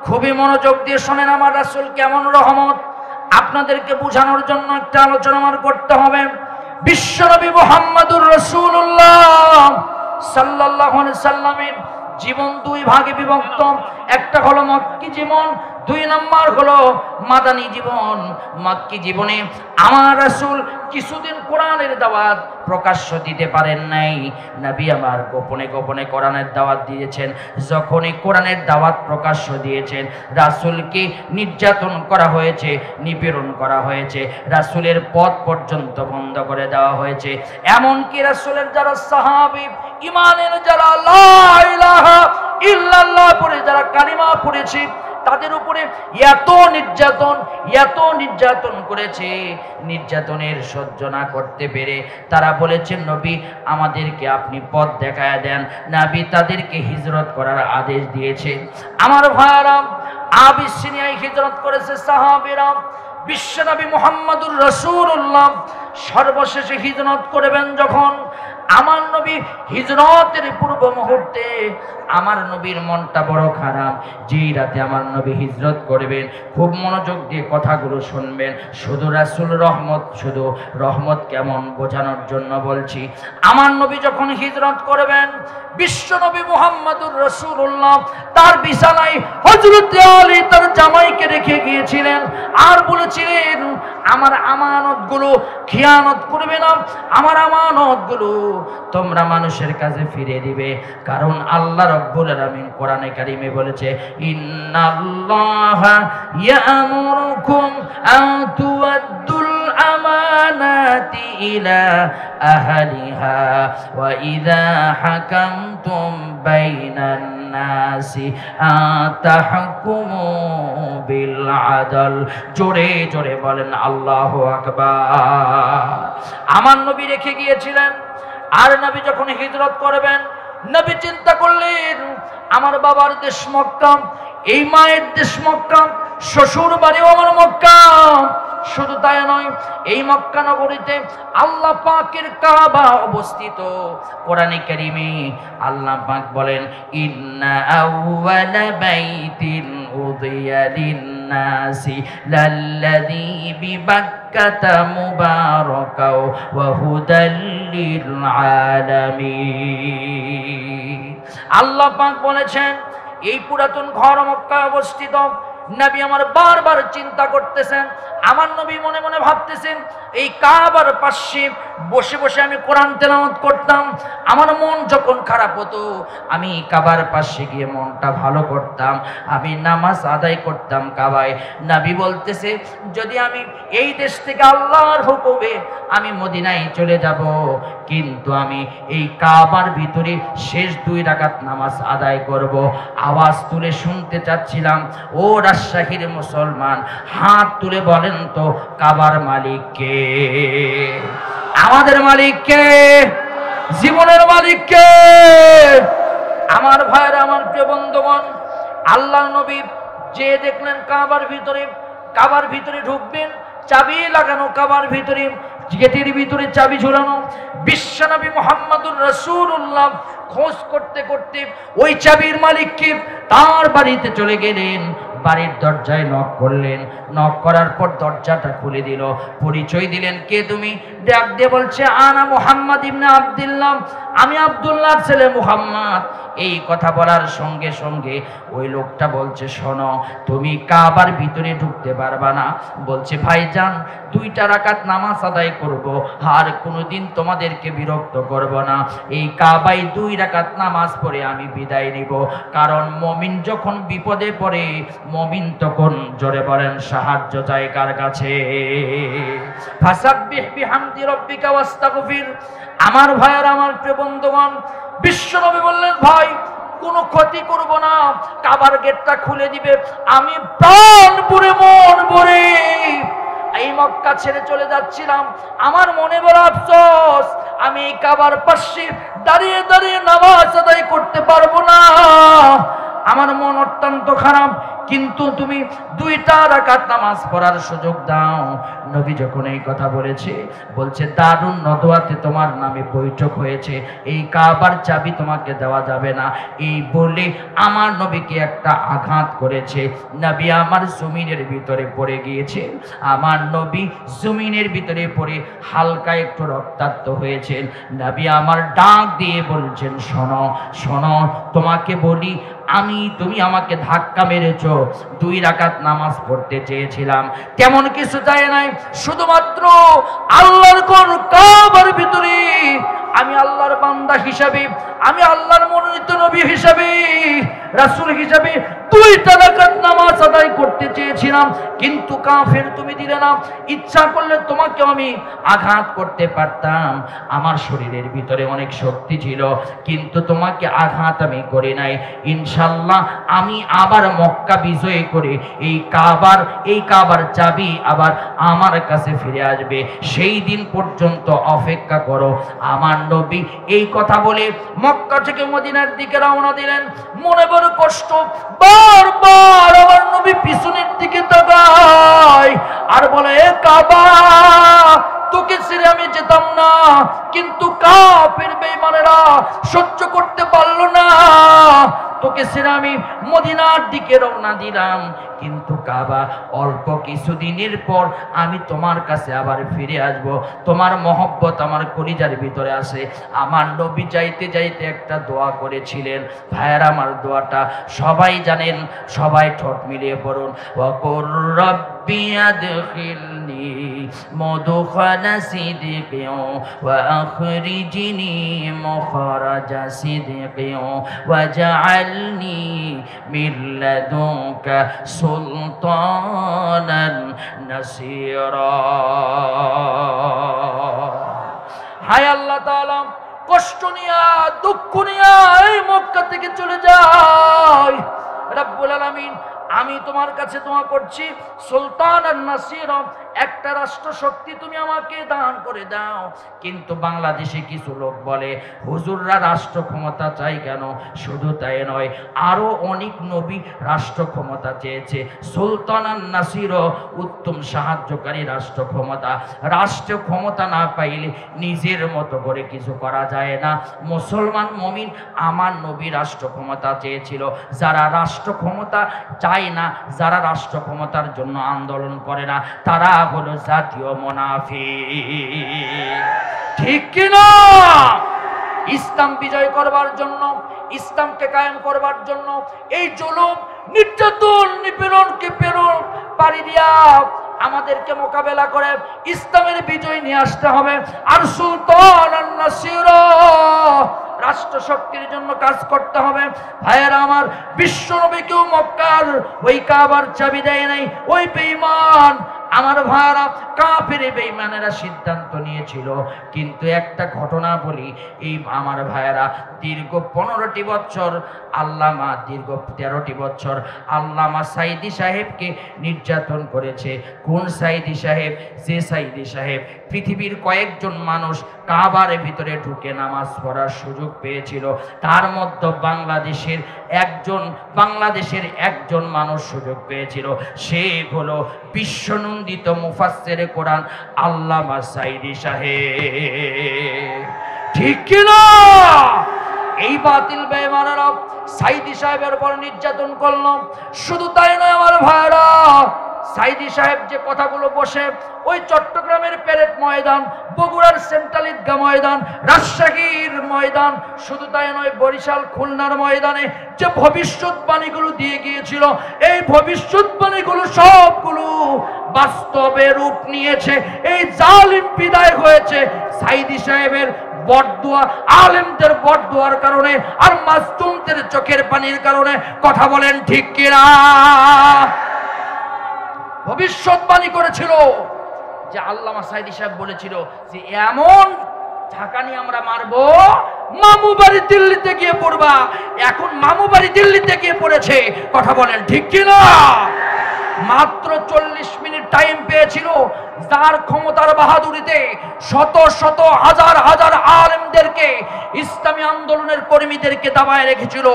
খুবই মনোযোগ দিয়ে শোনেন আমার রাসূল কেমন রহমত। আপনাদেরকে বোঝানোর জন্য একটা আলোচনা আমার করতে হবে। বিশ্বনবী মুহাম্মদুর রাসূলুল্লাহ সাল্লাল্লাহু আলাইহি সাল্লামের জীবন 2 ভাগে বিভক্ত। একটা হলো মক্কি জীবন, 2 নম্বর হলো মাদানী জীবন। মক্কি জীবনে আমার রাসূল কিছুদিন কোরআনের দাওয়াত প্রকাশ্য দিতে পারেন নাই। নবী আমার গোপনে গোপনে কোরআনের দাওয়াত দিয়েছেন। যখনই কোরআনের দাওয়াত প্রকাশ্য দিয়েছেন, রাসূলকে নির্যাতন করা হয়েছে, নিপীড়ন করা হয়েছে, রাসূলের পথ পর্যন্ত বন্ধ করে দেওয়া হয়েছে। এমনকি রাসূলের যারা সাহাবী, ঈমানের যারা লা ইলাহা ইল্লাল্লাহ পড়ে যারা কালিমা পড়েছে, তাদের উপরে এত নির্যাতন করেছে। নির্যাতনের সহ্য না করতে পেরে তারা বলেছেন, নবী আমাদেরকে আপনি পথ দেখায় দেন। নবী তাদেরকে হিজরত করার আদেশ দিয়েছে। আমার ভাইয়েরা, আবিসিনিয়ায় হিজরত করেছে সাহাবীরা। বিশ্বনবী মুহাম্মদুর রাসূলুল্লাহ সর্বশেষে হিজরত করবেন যখন, আমার নবী হিজরতের পূর্ব মুহূর্তে আমার নবীর মনটা বড় খারাপ। যেই রাতে আমার নবী হিজরত করবেন, খুব মনোযোগ দিয়ে কথাগুলো শুনবেন। শুধু রাসূল রহমত, শুধু রহমত কেমন বোঝানোর জন্য বলছি। আমার নবী যখন হিজরত করবেন, বিশ্ব নবী মুহাম্মদুর রাসূলুল্লাহ তার বিছানায় হযরত আলী তার জামাইকে রেখে গিয়েছিলেন আর বলেছিলেন, আমার আমানতগুলো খিয়ানত করবে না, আমার আমানতগুলো তোমরা মানুষের কাছে ফিরে দিবে। কারণ আল্লাহ রাব্বুল আলামিন কোরআনে কারিমে বলেছে, ইন্নাল্লাহা ইয়া'মুরুকুম আন তুআদ্দুল আমানাতি ইলা আহলিহা ওয়া ইযা হাকামতুম বাইনান নাসি আতাহকুমু বিল আদল। জোরে জোরে বলেন আল্লাহু আকবার। আমার নবী রেখে গিয়েছিলেন, আর নবী যখন হিজরত করবেন, নবী চিন্তা করলেন, আমার বাবার দেশ মক্কা, এই মায়ের দেশ মক্কা, শ্বশুর বাড়িও আমার মক্কা। শুধু তাই নয়, এই মক্কা নগরীতে আল্লাহ পাকের কাবা অবস্থিত। কোরআনে কারিমে আল্লাহ পাক বলেন, ইন্না আউওয়ালা বাইতিন উদিয়া লিন-নাসি লাল্লাযী বিবাক্কাতা মুবারাকাও ওয়া হুদাল লিল আলামিন। আল্লাহ পাক বলেছেন, এই পুরাতন ঘর মক্কায় অবস্থিত। নবী আমার বারবার চিন্তা করতেছেন, আমার নবী মনে মনে ভাবতেছেন, এই কাবার পাশে বসে বসে আমি কোরআন তেলাওয়াত করতাম। আমার মন যখন খারাপ হতো, আমি কাবার পাশে গিয়ে মনটা ভালো করতাম, আমি নামাজ আদায় করতাম কাবায়। নবী বলতেছে, যদি আমি এই দেশ থেকে আল্লাহর হুকুমে আমি মদিনায় চলে যাব, কিন্তু আমি এই কাবার ভিতরে শেষ 2 রাকাত নামাজ আদায় করব। আওয়াজ তুলে শুনতে চাচ্ছিলাম, ও রাজশাহীর মুসলমান, হাত তুলে বলেন তো, কাবার মালিক কে? আমাদের মালিক কে? জীবনের মালিক কে? আমার ভাইরা, আমার প্রিয় বন্ধুগণ, আল্লাহর নবী যে দেখলেন কাবার ভিতরে ঢুকবেন, চাবি লাগানো কাবার ভিতরে, গেটের ভিতরে চাবি ঝুলানো। বিশ্বনবী মুহাম্মদুর রাসূলুল্লাহ খোঁজ করতে করতে ওই চাবির মালিককে তার বাড়িতে চলে গেলেন। বাড়ির দরজায় নক করলেন, নক করার পর দরজাটা খুলে দিল, পরিচয় দিলেন, কে তুমি? ডাক দিয়ে বলছে, আনা মুহাম্মদ ইবনে আব্দুল্লাহ, আমি আব্দুল্লাহর ছেলে মুহাম্মদ। এই কথা বলার সঙ্গে সঙ্গে ওই লোকটা বলছে, শোনো, তুমি কাবার ভিতরে ঢুকতে পারবা না। বলছে, ভাইজান, 2টা রাকাত নামাজ আদায় করব, আর কোনোদিন তোমাদেরকে বিরক্ত করব না। এই কাবায় 2 রাকাত নামাজ পড়ে আমি বিদায় নিব। কারণ মুমিন যখন বিপদে পড়ে, মুমিন তখন জোরে বলেন সাহায্য চায় কার কাছে? ফাসাব্বিহ বিহামদি রাব্বিকা ওয়াস্তাগফির। আমার ভাইয়ের, আমার প্রিয় বন্ধুগণ, বিশ্বনবী বললেন, ভাই, কোনো ক্ষতি করব না, কাবার গেটটা খুলে দিবে। আমি প্রাণ পুরে মন ভরে এই মক্কা ছেড়ে চলে যাচ্ছিলাম। আমার মনে বড় আফসোস, আমি এই কাবার পাশে দাঁড়িয়ে দাঁড়িয়ে নামাজ আদায় করতে পারবো না। আমার মন অত্যন্ত খারাপ, কিন্তু তুমি 2টা রাকাত নামাজ পড়ার সুযোগ দাও। নবী যখন এই কথা বলছে, দারুন নদওয়াতে তোমার নামে বৈঠক হয়েছে, এই কাবার চাবি তোমাকে দেওয়া যাবে না। এই বলে আমার নবীকে একটা আঘাত করেছে। নবী আমার জমিনের ভিতরে পড়ে গিয়েছে। আমার নবী জমিনের ভিতরে পড়ে হালকা একটু রক্তাক্ত হয়েছেন। নবী আমার ডাক দিয়ে বলছেন, শোনো শোনো, তোমাকে বলি, তুমি আমাকে ধাক্কা মেরেছো। 2 রাকাত নামাজ পড়তে চেয়েছিলাম, তেমন কিছু চাই নাই, শুধুমাত্র আল্লাহর কাবার ভিতরে আমি আল্লাহর বান্দা হিসাবে, আমি আল্লাহর মনোনীত নবী হিসাবে, রাসূল হিসাবে 2টা রাকাত নামাজ আদায় করতে চেয়েছিলাম, কিন্তু কাফের তুমি দিলে না। ইচ্ছা করলে তোমাকে আমি আঘাত করতে পারতাম, আমার শরীরের ভিতরে অনেক শক্তি ছিল, কিন্তু তোমাকে আঘাত আমি করি নাই। ইনশাআল্লাহ আমি আবার মক্কা বিজয় করে এই কাবার চাবি আবার আমার কাছে ফিরে আসবে, সেই দিন পর্যন্ত অপেক্ষা করো। আমার নবী এই কথা বলে মক্কা থেকে মদিনার দিকে রওনা দিলেন। মনে বড় কষ্ট, বারবার আমার নবী পিছনের দিকে তাকায় আর বলে, এ কাবা, তোকে ছেড়ে আমি যেতাম না। না, কিন্তু কাফের বেঈমানেরা সহ্য করতে পারলো না। তোকে ছেড়ে আমি মদিনার দিকে রওনা দিলাম, কিন্তু কাবা অল্প কিছুদিনের পর আমি তোমার কাছে আবার ফিরে আসব। তোমার মহব্বত আমার কলিজার ভিতরে আছে। আমার নবী যাইতে যাইতে একটা দোয়া করেছিলেন, ভাইয়েরা আমার দোয়াটা সবাই জানেন, সবাই ঠোঁট মিলিয়ে পড়ুন। ওয়াকুর রব্বি আদখিলনি মুদখালা সিদকিন ওয়া আখরিজনি মুখরাজা সিদকিন ওয়াজআলনি মিন লাদুনকা সুলতানান নাসীরা। হায় আল্লাহ তাআলা, কষ্ট নিয়া দুঃখ নিয়া এই মক্কা থেকে চলে যায়। রব্বুল আলামিন, আমি তোমার কাছে দোয়া করছি, সুলতান আর নাসির, একটা রাষ্ট্র শক্তি তুমি আমাকে দান করে দাও। কিন্তু বাংলাদেশে কিছু লোক বলে হুজুররা রাষ্ট্র ক্ষমতা চাই কেন? শুধু তাই নয়, আরো অনেক নবী রাষ্ট্র ক্ষমতা চেয়েছে। সুলতান আর নাসির উত্তম সাহায্যকারী রাষ্ট্র ক্ষমতা। রাষ্ট্র ক্ষমতা না পাইলে নিজের মতো করে কিছু করা যায় না। মুসলমান মুমিন, আমার নবী রাষ্ট্র ক্ষমতা চেয়েছিল। যারা রাষ্ট্র ক্ষমতা চায় না, যারা রাষ্ট্র ক্ষমতার জন্য আন্দোলন করে না, তারা হলো জাতীয় মুনাফিক। ঠিক কিনা? ইসলাম বিজয় করবার জন্য, ইসলামকে কায়েম করবার জন্য এই জুলুম, নির্যাতন, নিপীড়নকে পাড়ি দিয়া আমাদেরকে মোকাবেলা করে ইসলামের বিজয় নিয়ে আসতে হবে। আর সুলতান আর নাসির রাষ্ট্র শক্তির জন্য কাজ করতে হবে। ভাইয়েরা আমার, বিশ্ব নবীকেও মক্কার ওই কাবার চাবি দেয় নাই ওই বেঈমান। আমার ভাইয়েরা, কাফের বেঈমানেরা সিদ্ধান্ত নিয়েছিল। কিন্তু একটা ঘটনা বলি, এই আমার ভাইয়েরা দীর্ঘ 15টি বছর আল্লামা, দীর্ঘ 13টি বছর আল্লামা সাইদি সাহেবকে নির্যাতন করেছে। কোন সাইদি সাহেব? যে সাইদি সাহেব পৃথিবীর কয়েকজন মানুষ কাবার ভিতরে ঢুকে নামাজ পড়ার সুযোগ পেয়েছিল, তার মধ্যে বাংলাদেশের একজন মানুষ সুযোগ পেয়েছিল। সে হলো বিশ্বনন্দিত মুফাসসিরে কোরআন আল্লামা সাইদি সাহেব। ঠিক কিনা? এই বাতিল বেঈমানেরা সাইদি সাহেবের উপর নির্যাতন করল। শুধু তাই নয় আমার ভাইরা, সাইদি সাহেব যে কথাগুলো বসে ওই চট্টগ্রামের প্যারেড ময়দান, বগুড়ার সেন্ট্রাল ঈদগাহ ময়দান, রাজশাহীর ময়দান, শুধু তাই নয় বরিশাল, খুলনার ময়দানে যে ভবিষ্যৎবাণীগুলো দিয়ে গিয়েছিল, এই ভবিষ্যৎবাণীগুলো সবগুলো বাস্তবে রূপ নিয়েছে। এই জালিম বিদায় হয়েছে সাইদি সাহেবের বরদুয়া, আলেমদের বরদুয়ার কারণে, আর মাসতুমদের চোখের পানির কারণে। কথা বলেন ঠিক কিনা? ভবিষ্যৎবাণী করেছিল যে আল্লামা সাইদি সাহেব বলেছিল যে এমন ঝাঁকানি আমরা মারবো, মামু বাড়ি দিল্লিতে গিয়ে পড়বা। এখন মামু বাড়ি দিল্লিতে গিয়ে পড়েছে। কথা বলেন ঠিক কিনা? মাত্র 40 মিনিট টাইম পেয়েছিল, যার ক্ষমতার বাহাদুরিতে শত শত হাজার হাজার আলেমদেরকে, ইসলামী আন্দোলনের কর্মীদেরকে দাবায় রেখেছিল।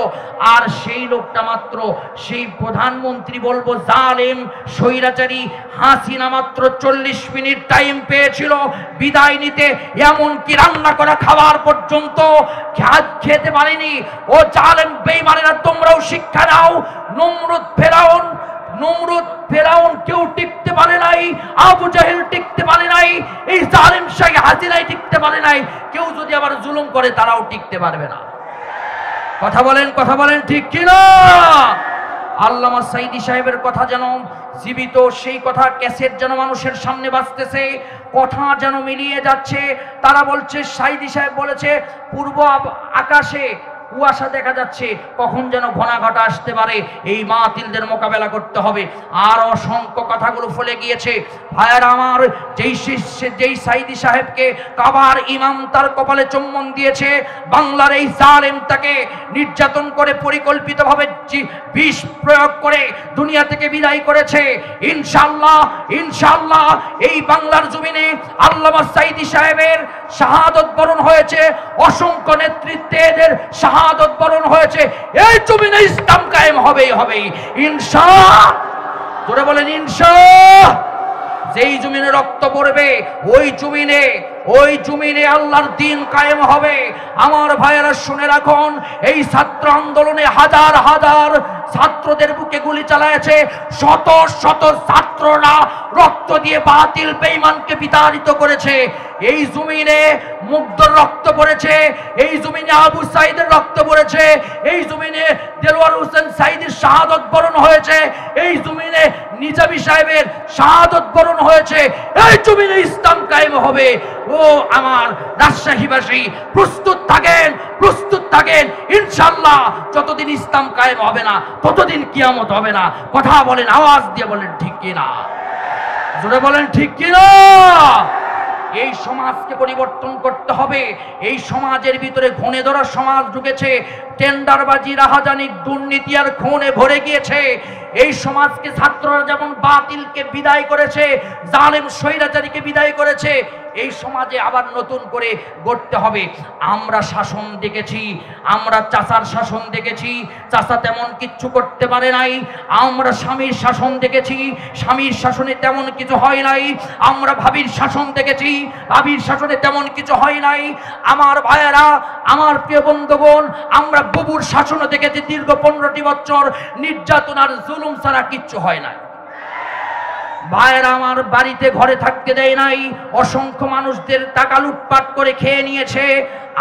আর সেই লোকটা মাত্র, সেই প্রধানমন্ত্রী বলবো জালেম স্বৈরাচারী হাসিনা, মাত্র 40 মিনিট টাইম পেয়েছিল বিদায় নিতে। এমনকি রান্না করা খাবার পর্যন্ত খেতে পারেনি। ও জালেম বেঈমানেরা, তোমরাও শিক্ষা নাও। নমরুদ ফেরাউন কেউ টিকতে পারে নাই, আবু জাহেল টিকতে পারে নাই, এই জালিম শেখ হাসিনাই টিকতে পারে নাই। কেউ যদি আবার জুলুম করে তারাও টিকতে পারবে না। কথা বলেন ঠিক কিনা? আল্লামা সাইদি সাহেবের কথা যেন জীবিত, সেই কথা ক্যাসেট যেন মানুষের সামনে বাজতেছে, কথা যেন মিলিয়ে যাচ্ছে। তারা বলছে, সাইদি সাহেব বলেছে পূর্ব আকাশে কুয়াশা দেখা যাচ্ছে, কখন যেন ঘনাঘটা আসতে পারে, এই বাতিলদের মোকাবেলা করতে হবে। আর অসংখ্য কথাগুলো ফলে গিয়েছে। ভাইয়ার আমার, যেই সাইদি সাহেবকে কাবার ইমাম তার কপালে চুম্বন দিয়েছে, বাংলার এই জালেম তাকে নির্যাতন করে পরিকল্পিতভাবে বিষ প্রয়োগ করে দুনিয়া থেকে বিদায় করেছে। ইনশাআল্লাহ এই বাংলার জমিনে আল্লামা সাইদি সাহেবের শাহাদত বরণ হয়েছে, অসংখ্য নেতৃত্বের শাহাদত বরণ হয়েছে। এই জমিনে ইসলাম কায়েম হবেই। ইনশাআল্লাহ। জোরে বলেন ইনশাআল্লাহ। যেই জমিনে রক্ত পড়বে ওই জমিনে আল্লাহর দ্বীন কায়েম হবে। আমার ভাইয়েরা শুনে রাখুন, এই ছাত্র আন্দোলনে হাজার হাজার ছাত্রদের বুকে গুলি চালায়েছে, শত শত ছাত্ররা রক্ত দিয়ে বাতিল বেঈমানকে বিতাড়িত করেছে। এই জমিনে মুগ্ধর রক্ত পড়েছে, এই জমিনে আবু সাইদের রক্ত পড়েছে, এই জমিনে দেলোয়ার হোসেন সাইদের শাহাদত বরণ হয়েছে, এই জমিনে নিজামী সাহেবের শাহাদত বরণ হয়েছে। এই জমিনে ইসলাম কায়েম হবে। ও আমার রাজশাহীবাসী, প্রস্তুত থাকেন ইনশাআল্লাহ। যতদিন ইসলাম কায়েম হবে না ততদিন কিয়ামত হবে না। কথা বলেন, আওয়াজ দিয়ে বলেন ঠিক কিনা, জোরে বলেন ঠিক কিনা। এই সমাজকে পরিবর্তন করতে হবে। এই সমাজের ভিতরে ঘুণে ধরা সমাজ ঢুকেছে, টেন্ডারবাজি, রাহাজানি, দুর্নীতি আর খুনে ভরে গিয়েছে। এই সমাজকে ছাত্ররা যেমন বাতিলকে বিদায় করেছে, জালেম স্বৈরাচারীকে বিদায় করেছে, এই সমাজে আবার নতুন করে গড়তে হবে। আমরা শাসন দেখেছি, আমরা চাচার শাসন দেখেছি, চাচা তেমন কিচ্ছু করতে পারে নাই। আমরা স্বামীর শাসন দেখেছি, স্বামীর শাসনে তেমন কিছু হয় নাই। আমরা ভাবির শাসন দেখেছি, ভাবির শাসনে তেমন কিছু হয় নাই। আমার ভাইয়েরা, আমার প্রিয় বন্ধুগণ, আমরা বুবুর শাসনও দেখেছি। দীর্ঘ 15টি বছর নির্যাতন আর জুলুম ছাড়া কিচ্ছু হয় নাই। ভাইয়েরা আমার, বাড়িতে ঘরে থাকতে দেয় নাই, অসংখ্য মানুষদের টাকা লুটপাট করে খেয়ে নিয়েছে।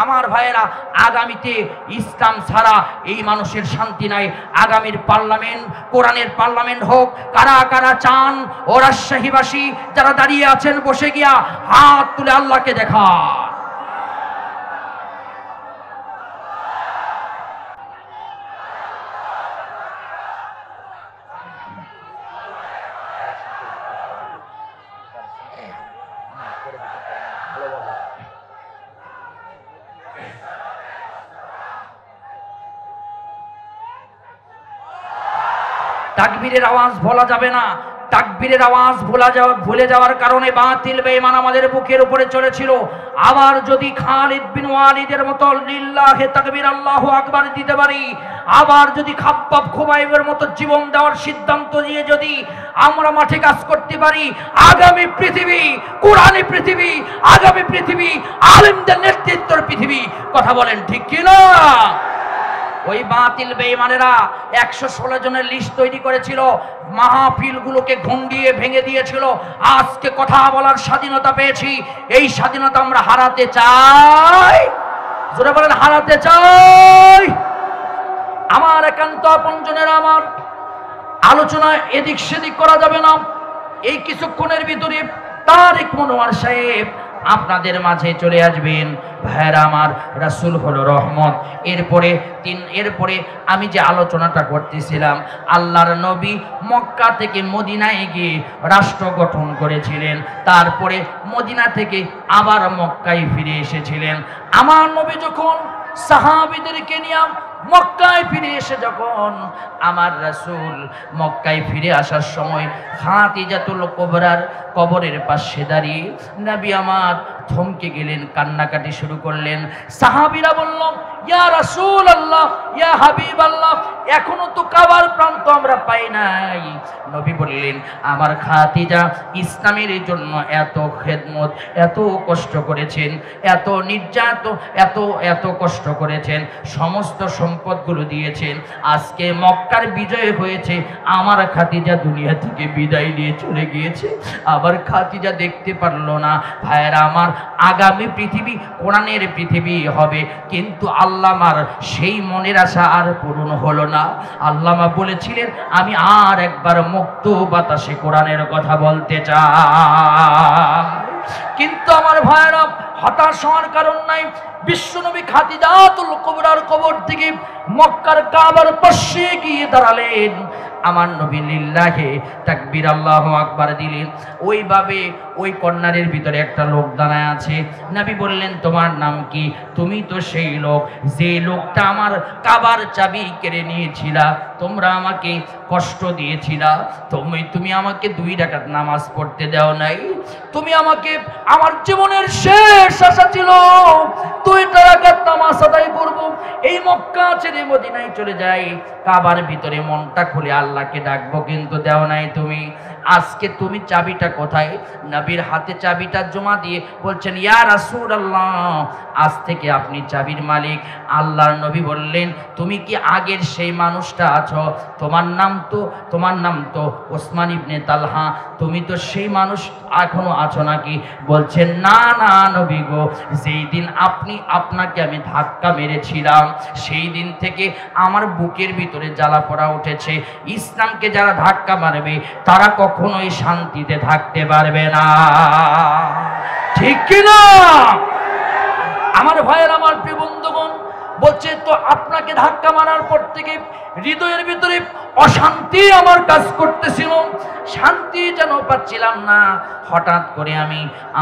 আমার ভাইয়েরা, আগামীতে ইসলাম ছাড়া এই মানুষের শান্তি নাই। আগামীর পার্লামেন্ট কোরআনের পার্লামেন্ট হোক। কারা কারা চান? ও রাজশাহীবাসী যারা দাঁড়িয়ে আছেন, বসে গিয়া হাত তুলে আল্লাহকে দেখা। তাকবীরের আওয়াজ ভোলা যাবে না। তাকবীরের আওয়াজ ভুলে যাওয়ার কারণে বাতিল বেঈমান আমাদের বুকের উপরে চলেছিল। আবার যদি খালিদ বিন ওয়ালিদের মতো লিল্লাহে তাকবীর আল্লাহু আকবার দিতে পারি, আবার যদি খাব্বাব খুবাইবের মতো জীবন দেওয়ার সিদ্ধান্ত নিয়ে যদি আমরা মাঠে কাজ করতে পারি, আগামী পৃথিবী কোরআনী পৃথিবী, আগামী পৃথিবী আলেমদের নেতৃত্বের পৃথিবী। কথা বলেন ঠিক কি না? ওই বাতিল বেঈমানেরা 116 জনের লিস্ট তৈরি করেছিল, মাহফিলগুলোকে ঘুন্ডিয়ে ভেঙে দিয়েছিল। আজকে কথা বলার স্বাধীনতা পেয়েছি, এই স্বাধীনতা আমরা হারাতে চাই। জোরে বলেন, হারাতে চাই। আমার একান্ত আপনজনেরা, আমার আলোচনা এদিক সেদিক করা যাবে না। এই কিছুক্ষণের ভিতরে তারেক মনোয়ার সাহেব আপনাদের মাঝে চলে আসবেন। ভাইরা আমার, রাসূল হলো রহমত। এরপরে আমি যে আলোচনাটা করতেছিলাম, আল্লাহর নবী মক্কা থেকে মদিনায় গিয়ে রাষ্ট্র গঠন করেছিলেন, তারপরে মদিনা থেকে আবার মক্কায় ফিরে এসেছিলেন। আমার নবী যখন সাহাবীদেরকে নিয়ে মক্কায় ফিরে এসে যখন আমার রাসূল মক্কায় ফিরে আসার সময় খাদিজাতুল কুবরার কবরের পাশে দাঁড়িয়ে নবী আমার থমকে গেলেন, কান্নাকাটি শুরু করলেন। সাহাবীরা বলল, ইয়া রাসূলুল্লাহ, ইয়া হাবিবাল্লাহ, এখনো তো কাবার প্রান্ত আমরা পাই নাই। নবী বললেন, আমার খাদিজা ইসলামের জন্য এত খেদমত, এত কষ্ট করেছেন, এত নির্যাতন, এত কষ্ট করেছেন, সমস্ত সম্পদগুলো দিয়েছেন। আজকে মক্কার বিজয় হয়েছে, আমার খাদিজা দুনিয়া থেকে বিদায় নিয়ে চলে গিয়েছে। আবার খাদিজা দেখতে পারলো না। ভাইয়েরা আমার, আগামী পৃথিবী কোরআনের পৃথিবী হবে, কিন্তু আল্লামার সেই মনের আশা আর পূরণ হলো না। আল্লামা বলেছিলেন, আমি আর একবার মুক্ত বাতাসে কোরআনের কথা বলতে চাই। কিন্তু আমার ভাইয়েরা, হতাশ হওয়ার কারণ নাই। বিশ্বনবী খাদিজাতুল কুবরার কবর থেকে মক্কার কাবার পাশে গিয়ে দাঁড়ালেন। আমার নবী লিল্লাহে তাকবীর আল্লাহু আকবার দিলেন। ওইভাবে ওই কর্নারের ভিতরে একটা লোক দাঁড়ায় আছে। নবী বললেন, তোমার নাম কি? তুমি তো সেই লোক, যে লোকটা আমার কাবার চাবি কেড়ে নিয়েছিলা, তোমরা আমাকে কষ্ট দিয়েছিলা, তুমি আমাকে 2 রাকাত নামাজ পড়তে দাও নাই, তুমি আমাকে, আমার জীবনের শেষ আশা ছিল 2 রাকাত নামাজ আদায় করব, এই মক্কা ছেড়ে মদিনায় চলে যাই, কাবার ভিতরে মনটা খুলে আল্লাহকে ডাকবো, কিন্তু দেও নাই তুমি। আজকে তুমি চাবিটা কোথায়? নবীর হাতে চাবিটা জমা দিয়ে বলছেন, ইয়া রাসূলুল্লাহ, আজ থেকে আপনি চাবির মালিক। আল্লাহর নবী বললেন, তুমি কি আগের সেই মানুষটা আছো? তোমার নাম তো ওসমান ইবনে তালহা, তুমি তো সেই মানুষ এখনো আছো নাকি? বলছেন, না না নবী গো, যেই দিন আপনাকে আমি ধাক্কা মেরেছিলাম সেই দিন থেকে আমার বুকের ভিতরে জ্বালা পোড়া উঠেছে। ইসলামকে যারা ধাক্কা মারবে তারা কখনোই শান্তিতে থাকতে পারবে না। ঠিক কিনা আমার ভাইয়ের, আমার প্রিয় বন্ধুগণ? বলছে তো আপনাকে ধাক্কা মারার পর থেকে হৃদয়ের ভিতরে অশান্তি আমার কাজ করতেছিল, শান্তি যেন পাচ্ছিলাম না। হঠাৎ করে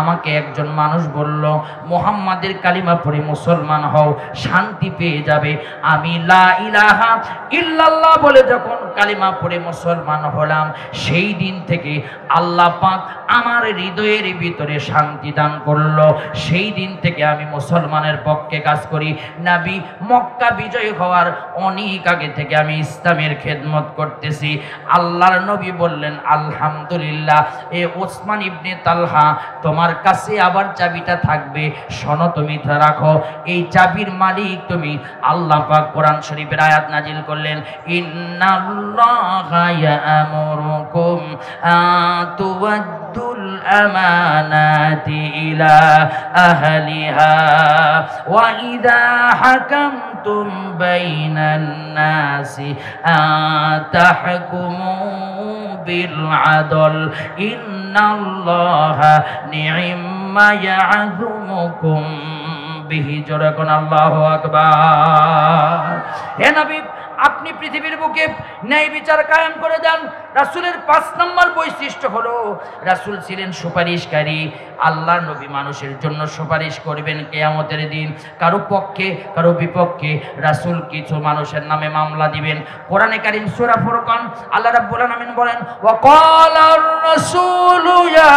আমাকে একজন মানুষ বলল, মুহাম্মাদের কালিমা পড়ে মুসলমান হও, শান্তি পেয়ে যাবে। আমি লা ইলাহা ইল্লাল্লাহ বলে যখন কালিমা পড়ে মুসলমান হলাম, সেই দিন থেকে আল্লাহ পাক আমার হৃদয়ের ভিতরে শান্তি দান করলো। সেই দিন থেকে আমি মুসলমানের পক্ষে কাজ করি। নবী মক্কা বিজয় হওয়ার অনেক আগে থেকে আমি ইসলামের খেদমত করতেছি। আল্লাহর নবী বললেন, আলহামদুলিল্লাহ, এ ওসমান ইবনে তালহা, তোমার কাছে আবার চাবিটা থাকবে, শোনো, তুমি রাখো, এই চাবির মালিক তুমি। আল্লাহ পাক কোরআন শরীফের আয়াত নাজিল করলেন, ইন্নাল্লাহা ইয়া'মুরুকুম আতুওয়াদ্দুল আমানাতি ইলা আহলিহা ওয়া ইযা হাকামতুম বাইনান নাসি তাহকুমু বিল আদল ইন্নাল্লাহা নি'ম্মা ইয়া'যুমুকুম বিহি। জোরে কোন আল্লাহু আকবার। হে নবী, আপনি পৃথিবীর বুকে ন্যায় বিচার কায়েম করে দেন। রাসূলের 5 নম্বর বৈশিষ্ট্য হলো রাসূল ছিলেন সুপারিশকারী। আল্লাহর নবী মানুষের জন্য সুপারিশ করবেন কিয়ামতের দিন, কারো পক্ষে কারো বিপক্ষে। রাসূল কিছু মানুষের নামে মামলা দিবেন। কোরআনে কারীম সূরা ফুরকান আল্লাহ রাব্বুল আলামিন বলেন, ওয়া ক্বালার রাসূলু ইয়া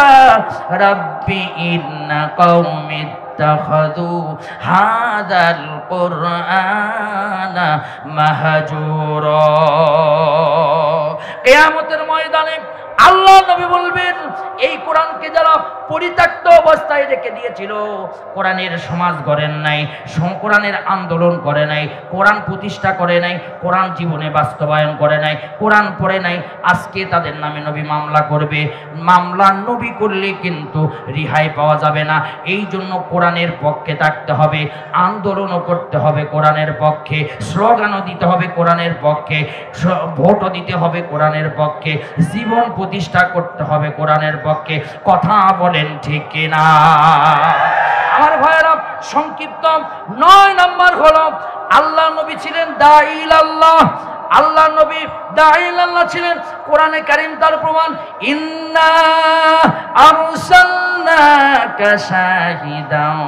রাব্বি ইন্না কওমি ইত্তাখাযু হাযাল কুরআনা মাহজুরা। কিয়ামতের ময়দানে আল্লাহ নবী বলবেন, এই কোরআনকে যারা পরিত্যক্ত অবস্থায় রেখে দিয়েছিল, কোরআনের সমাজ গড়েন নাই, কোরআনের আন্দোলন করে নাই, কোরআন প্রতিষ্ঠা করে নাই, কোরআন জীবনে বাস্তবায়ন করে নাই, কোরআন পড়ে নাই, আজকে তাদের নামে নবী মামলা করবে। মামলা নবী করলে কিন্তু রিহাই পাওয়া যাবে না। এই জন্য কোরআনের পক্ষে থাকতে হবে, আন্দোলনও করতে হবে কোরআনের পক্ষে, স্লোগানও দিতে হবে কোরআনের পক্ষে, ভোটও দিতে হবে কোরআনের পক্ষে, জীবন প্রতিষ্ঠা করতে হবে কোরআনের পক্ষে। কথা বলেন ঠিক কিনা আমার ভাইয়েরা? সংক্ষিপ্ত 9 নম্বর হলো, আল্লাহ নবী ছিলেন দাঈল আল্লাহ। আল্লাহ নবী দাঈল আল্লাহ ছিলেন। কোরআনে কারীম তার প্রমাণ, ইন্না আরসালনাকা শাহিদাও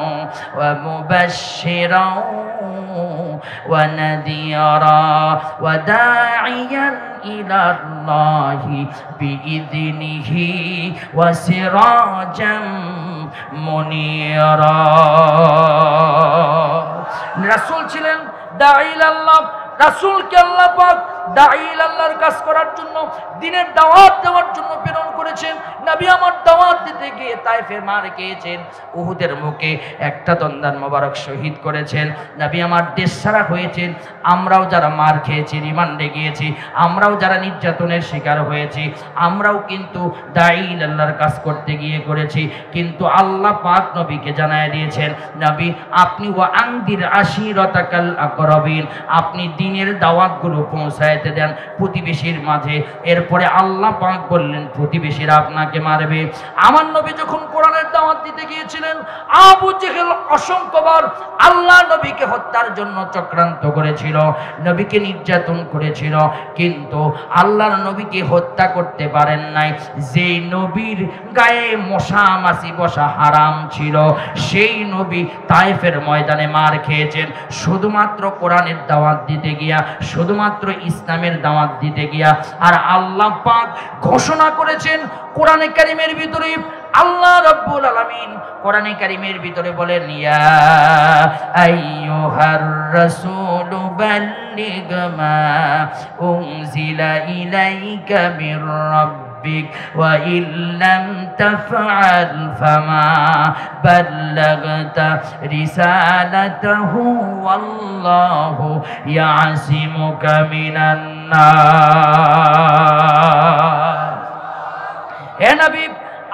ওয়া মুবাশশিরাও ওয়া নাদিরা ওয়া দাঈয়ান ইলাল্লাহি বিইذনিহি ওয়া সিরাজাম মুনীরা। রাসূল ছিলেন দাঈল আল্লাহ। রাসূলকে আল্লাহ পাক দাঈল আল্লাহর কাজ করার জন্য, দ্বীনের দাওয়াত দেওয়ার জন্য প্রেরণ করেছেন। নবী আমার দাওয়াত দিতে গিয়ে তায়েফে মার খেয়েছেন, উহুদের মুখে একটা দন্দান মোবারক শহীদ করেছেন। নবী আমার দেশ ছাড়া হয়েছেন। আমরাও যারা মার খেয়েছি, রিমান্ডে গিয়েছি, আমরাও যারা নির্যাতনের শিকার হয়েছি, আমরাও কিন্তু দাঈল আল্লাহর কাজ করতে গিয়ে করেছি। কিন্তু আল্লাহ পাক নবীকে জানায় দিয়েছেন, নবী আপনি ওয়া আনদির আশিরাতাকাল আকরাবিন, আপনি দ্বীনের দাওয়াতগুলো পৌঁছাইতে দেন প্রতিবেশীর মাঝে। এরপরে আল্লাহ পাক বললেন, প্রতিবেশীরা আপনাকে মারবে। আমার নবী যখন কোরআনের দাওয়াত দিতে গিয়েছিলেন, আবু জেহেল অসংখ্যবার আল্লাহ নবীকে হত্যার জন্য চক্রান্ত করেছিল, নবীকে নির্যাতন করেছিল, কিন্তু আল্লাহর নবীকে হত্যা করতে পারেন নাই। যে নবীর গায়ে মশা মাছি বসা হারাম ছিল, সেই নবী তায়েফের ময়দানে মার খেয়েছেন শুধুমাত্র কোরআনের দাওয়াত দিতে গিয়া, শুধুমাত্র ইসলামের দাওয়াত দিতে গিয়া। আর আল্লাহ পাক ঘোষণা করেছেন কোরআনে কারীমের ভিতরে, আল্লাহ রাব্বুল আলামিন কোরআনে কারীমের ভিতরে বলেন, ইয়া আইয়ুহার রাসূলু বাল্লিগ মা উনজিলা ইলাইকা মির রাব্বিক ربك وإن لم تفعل فما بلغت رسالته والله يعصمك من الناس হে নবী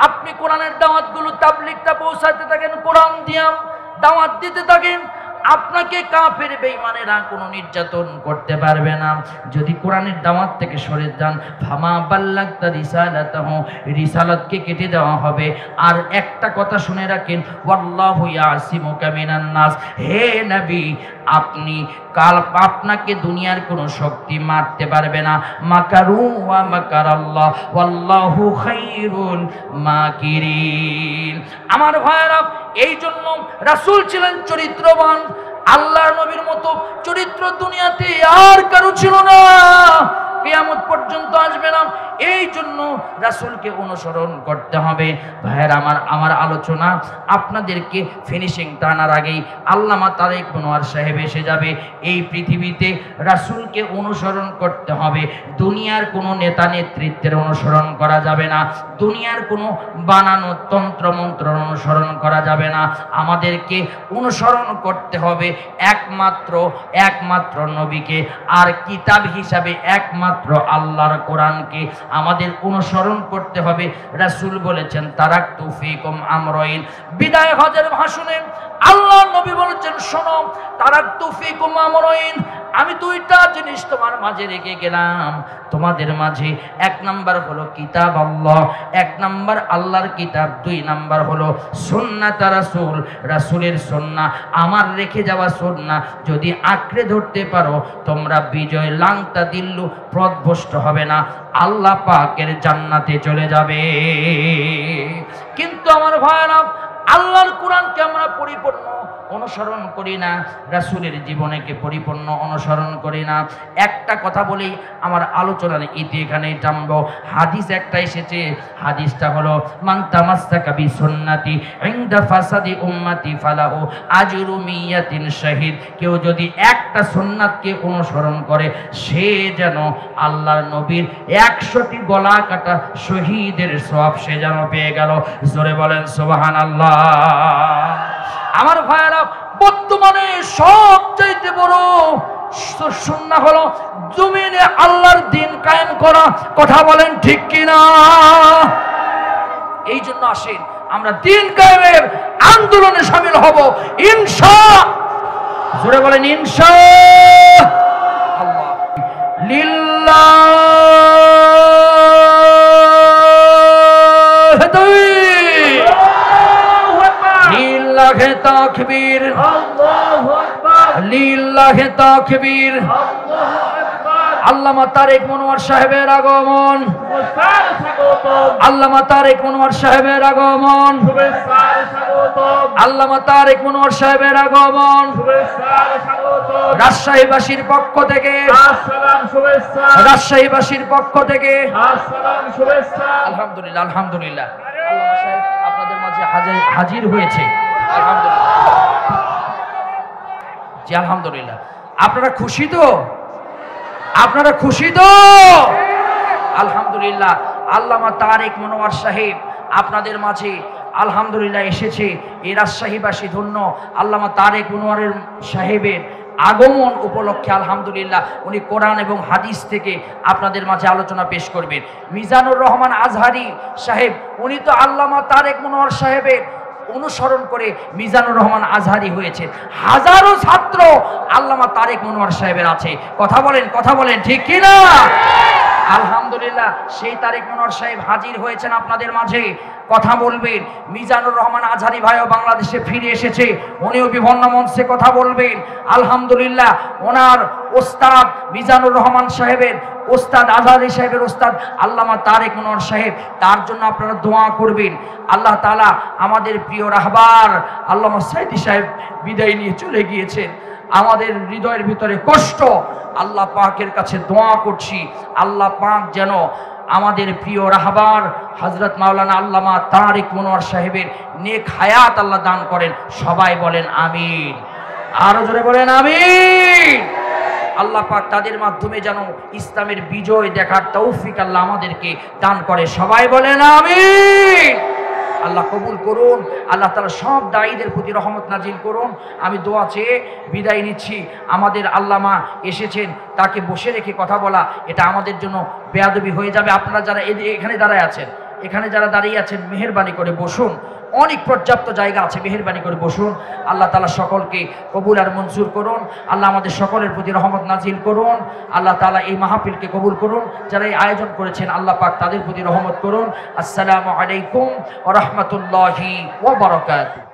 আপনি কোরআনের দাওয়াতগুলো তাবলীগটা পৌঁছাতে থাকেন কোরআন দিয়া দাওয়াত দিতে থাকেন আপনাকে কাফের বেঈমানেরা কোনো নির্যাতন করতে পারবে না যদি কোরআনের দাওয়াত থেকে সরে যান ফামা বাল্লাগতা রিসালাতাহু রিসালাতকে কেটে দেওয়া হবে আর একটা কথা শুনে রাখেন ওয়াল্লাহু ইয়াসিমুকা মিনান নাস হে নবী আপনি কাল আপনাকে দুনিয়ার কোনো শক্তি মারতে পারবে না মাকারু ওয়া মাকারাল্লাহ ওয়াল্লাহু খায়রুল মাকিরিন আমার ভাইরা এই জন্য রাসূল ছিলেন চরিত্রবান আল্লাহর নবীর মতো চরিত্র দুনিয়াতে আর কারো ছিল না কিয়ামত পর্যন্ত আসবে না এই জন্য রাসূলকে অনুসরণ করতে হবে ভাইয়ের আমার আলোচনা আপনাদেরকে ফিনিশিং টানার আগেই আল্লামা তারেক মনোয়ার সাহেব এসে যাবে এই পৃথিবীতে রাসূলকে অনুসরণ করতে হবে দুনিয়ার কোনো নেতা নেতৃত্বের অনুসরণ করা যাবে না দুনিয়ার কোনো বানানো তন্ত্রমন্ত্র অনুসরণ করা যাবে না আমাদেরকে অনুসরণ করতে হবে একমাত্র নবীকে আর কিতাব হিসাবে একমাত্র আল্লাহর কোরআনকে আমাদের অনুসরণ করতে হবে রাসূল বলেছেন তারাকতু ফীকুম আমরাইন বিদায় হজের ভাষণে আল্লাহ নবী বলেছেন শোনো তারাকতু ফীকুম আমরাইন আমি দুইটা জিনিস তোমার মাঝে রেখে গেলাম তোমাদের মাঝে এক নাম্বার হলো কিতাব আল্লাহ এক নাম্বার আল্লাহর কিতাব দুই নাম্বার হলো সুন্নাত রাসূল রাসূলের সুন্নাহ আমার রেখে যাওয়া সুন্নাহ যদি আঁকড়ে ধরতে পারো তোমরা বিজয় লাংতা দিল্লু পথভ্রষ্ট হবে না আল্লাহ পাকের জান্নাতে চলে যাবে কিন্তু আমার ভাইরা আল্লাহর কোরআনকে আমরা পরিপূর্ণ অনুসরণ করি না রাসূলের জীবনকে পরিপূর্ণ অনুসরণ করি না একটা কথা বলি আমার আলোচনার ইতি এখানেই টানবো হাদিস একটা এসেছে হাদিসটা হলো মান তামাসসাকা বিসুন্নতি ইনদা ফাসাদি উম্মতি ফালাহু আজরু মিয়াতিন শাহিদ কেউ যদি একটা সুন্নাতকে অনুসরণ করে সে যেন আল্লাহর নবীর 100টি গলা কাটা শহীদের সওয়াব সে যেন পেয়ে গেল জোরে বলেন সুবহানাল্লাহ আমার ভাইরা বর্তমানে সবচেয়ে বড় সুন্নাহ হলো জমিনে আল্লাহর দ্বীন কায়েম করা কথা বলেন ঠিক কিনা এই জন্য আসেন আমরা দ্বীন কায়েমের আন্দোলনে শামিল হব ইনশাআল্লাহ জোরে বলেন ইনশাআল্লাহ লিল্লাহি তাকবীর আল্লাহু আকবার লিল্লাহি তাকবীর আল্লাহু আকবার আল্লামা তারেক মনোয়ার সাহেবের আগমন শুভেচ্ছার স্বাগতম আল্লামা তারেক মনোয়ার সাহেবের আগমন শুভেচ্ছার স্বাগতম আল্লামা তারেক মনোয়ার সাহেবের আগমন শুভেচ্ছার স্বাগতম রাজশাহীবাসীর পক্ষ থেকে আসসালাম শুভেচ্ছা রাজশাহীবাসীর পক্ষ থেকে আসসালাম শুভেচ্ছা আলহামদুলিল্লাহ আলহামদুলিল্লাহ আল্লামা সাহেব আপনাদের মাঝে হাজির হয়েছে আলহামদুলিল্লাহ জি আলহামদুলিল্লাহ আপনারা খুশি তো আলহামদুলিল্লাহ আল্লামা তারেক মনোয়ার সাহেব আপনাদের মাঝে আলহামদুলিল্লাহ এসেছে এই রাজশাহীবাসী ধন্য আল্লামা তারেক মনোয়ারের সাহেবের আগমন উপলক্ষে আলহামদুলিল্লাহ উনি কোরআন এবং হাদিস থেকে আপনাদের মাঝে আলোচনা পেশ করবেন মিজানুর রহমান আজহারি সাহেব উনি তো আল্লামা তারেক মনোয়ার সাহেবের অনুসরণ করে মিজানুর রহমান আজহারি হয়েছে হাজারো ছাত্র আল্লামা তারেক মনোয়ার সাহেবের আছে কথা বলেন ঠিক কি না আলহামদুলিল্লাহ সেই তারেক মনোয়ার সাহেব হাজির হয়েছেন আপনাদের মাঝে কথা বলবেন মিজানুর রহমান আজহারি ভাইও বাংলাদেশে ফিরে এসেছে উনিও বিভিন্ন মঞ্চে কথা বলবেন আলহামদুলিল্লাহ ওনার ওস্তাদ মিজানুর রহমান সাহেবের ওস্তাদ আজহারি সাহেবের ওস্তাদ আল্লামা তারেক মনোয়ার সাহেব তার জন্য আপনারা দোয়া করবেন আল্লাহ তাআলা আমাদের প্রিয় রাহবার আল্লামা সাইদি সাহেব বিদায় নিয়ে চলে গিয়েছেন আমাদের হৃদয়ের ভিতরে কষ্ট আল্লাহ পাকের কাছে দোয়া করছি আল্লাহ পাক যেন আমাদের প্রিয় রাহবার হযরত মাওলানা আল্লামা তারেক মনোয়ার সাহেবের নেক হায়াত আল্লাহ দান করেন সবাই বলেন আমিন আরো জোরে বলেন আমিন আল্লাহ পাক তাদের মাধ্যমে যেন ইসলামের বিজয় দেখার তৌফিক আল্লাহ আমাদেরকে দান করে। সবাই বলেন আমিন। আল্লাহ কবুল করুন। আল্লাহ তাআলা সব দায়ীদের প্রতি রহমত নাজিল করুন। আমি দোয়া চেয়ে বিদায় নিচ্ছি। আমাদের আল্লামা এসেছেন, তাকে বসে রেখে কথা বলা এটা আমাদের জন্য বেয়াদবি হয়ে যাবে। আপনারা যারা এখানে দাঁড়ায় আছেন, এখানে যারা দাঁড়িয়ে আছেন, মেহেরবানি করে বসুন। অনেক পর্যাপ্ত জায়গা আছে, মেহেরবানি করে বসুন। আল্লাহ তাআলা সকলকে কবুল আর মঞ্জুর করুন। আল্লাহ আমাদের সকলের প্রতি রহমত নাজিল করুন। আল্লাহ তাআলা এই মাহফিলকে কবুল করুন। যারা এই আয়োজন করেছেন আল্লাহ পাক তাদের প্রতি রহমত করুন। আসসালামু আলাইকুম ওয়া রাহমাতুল্লাহি ওয়া বারাকাতুহু।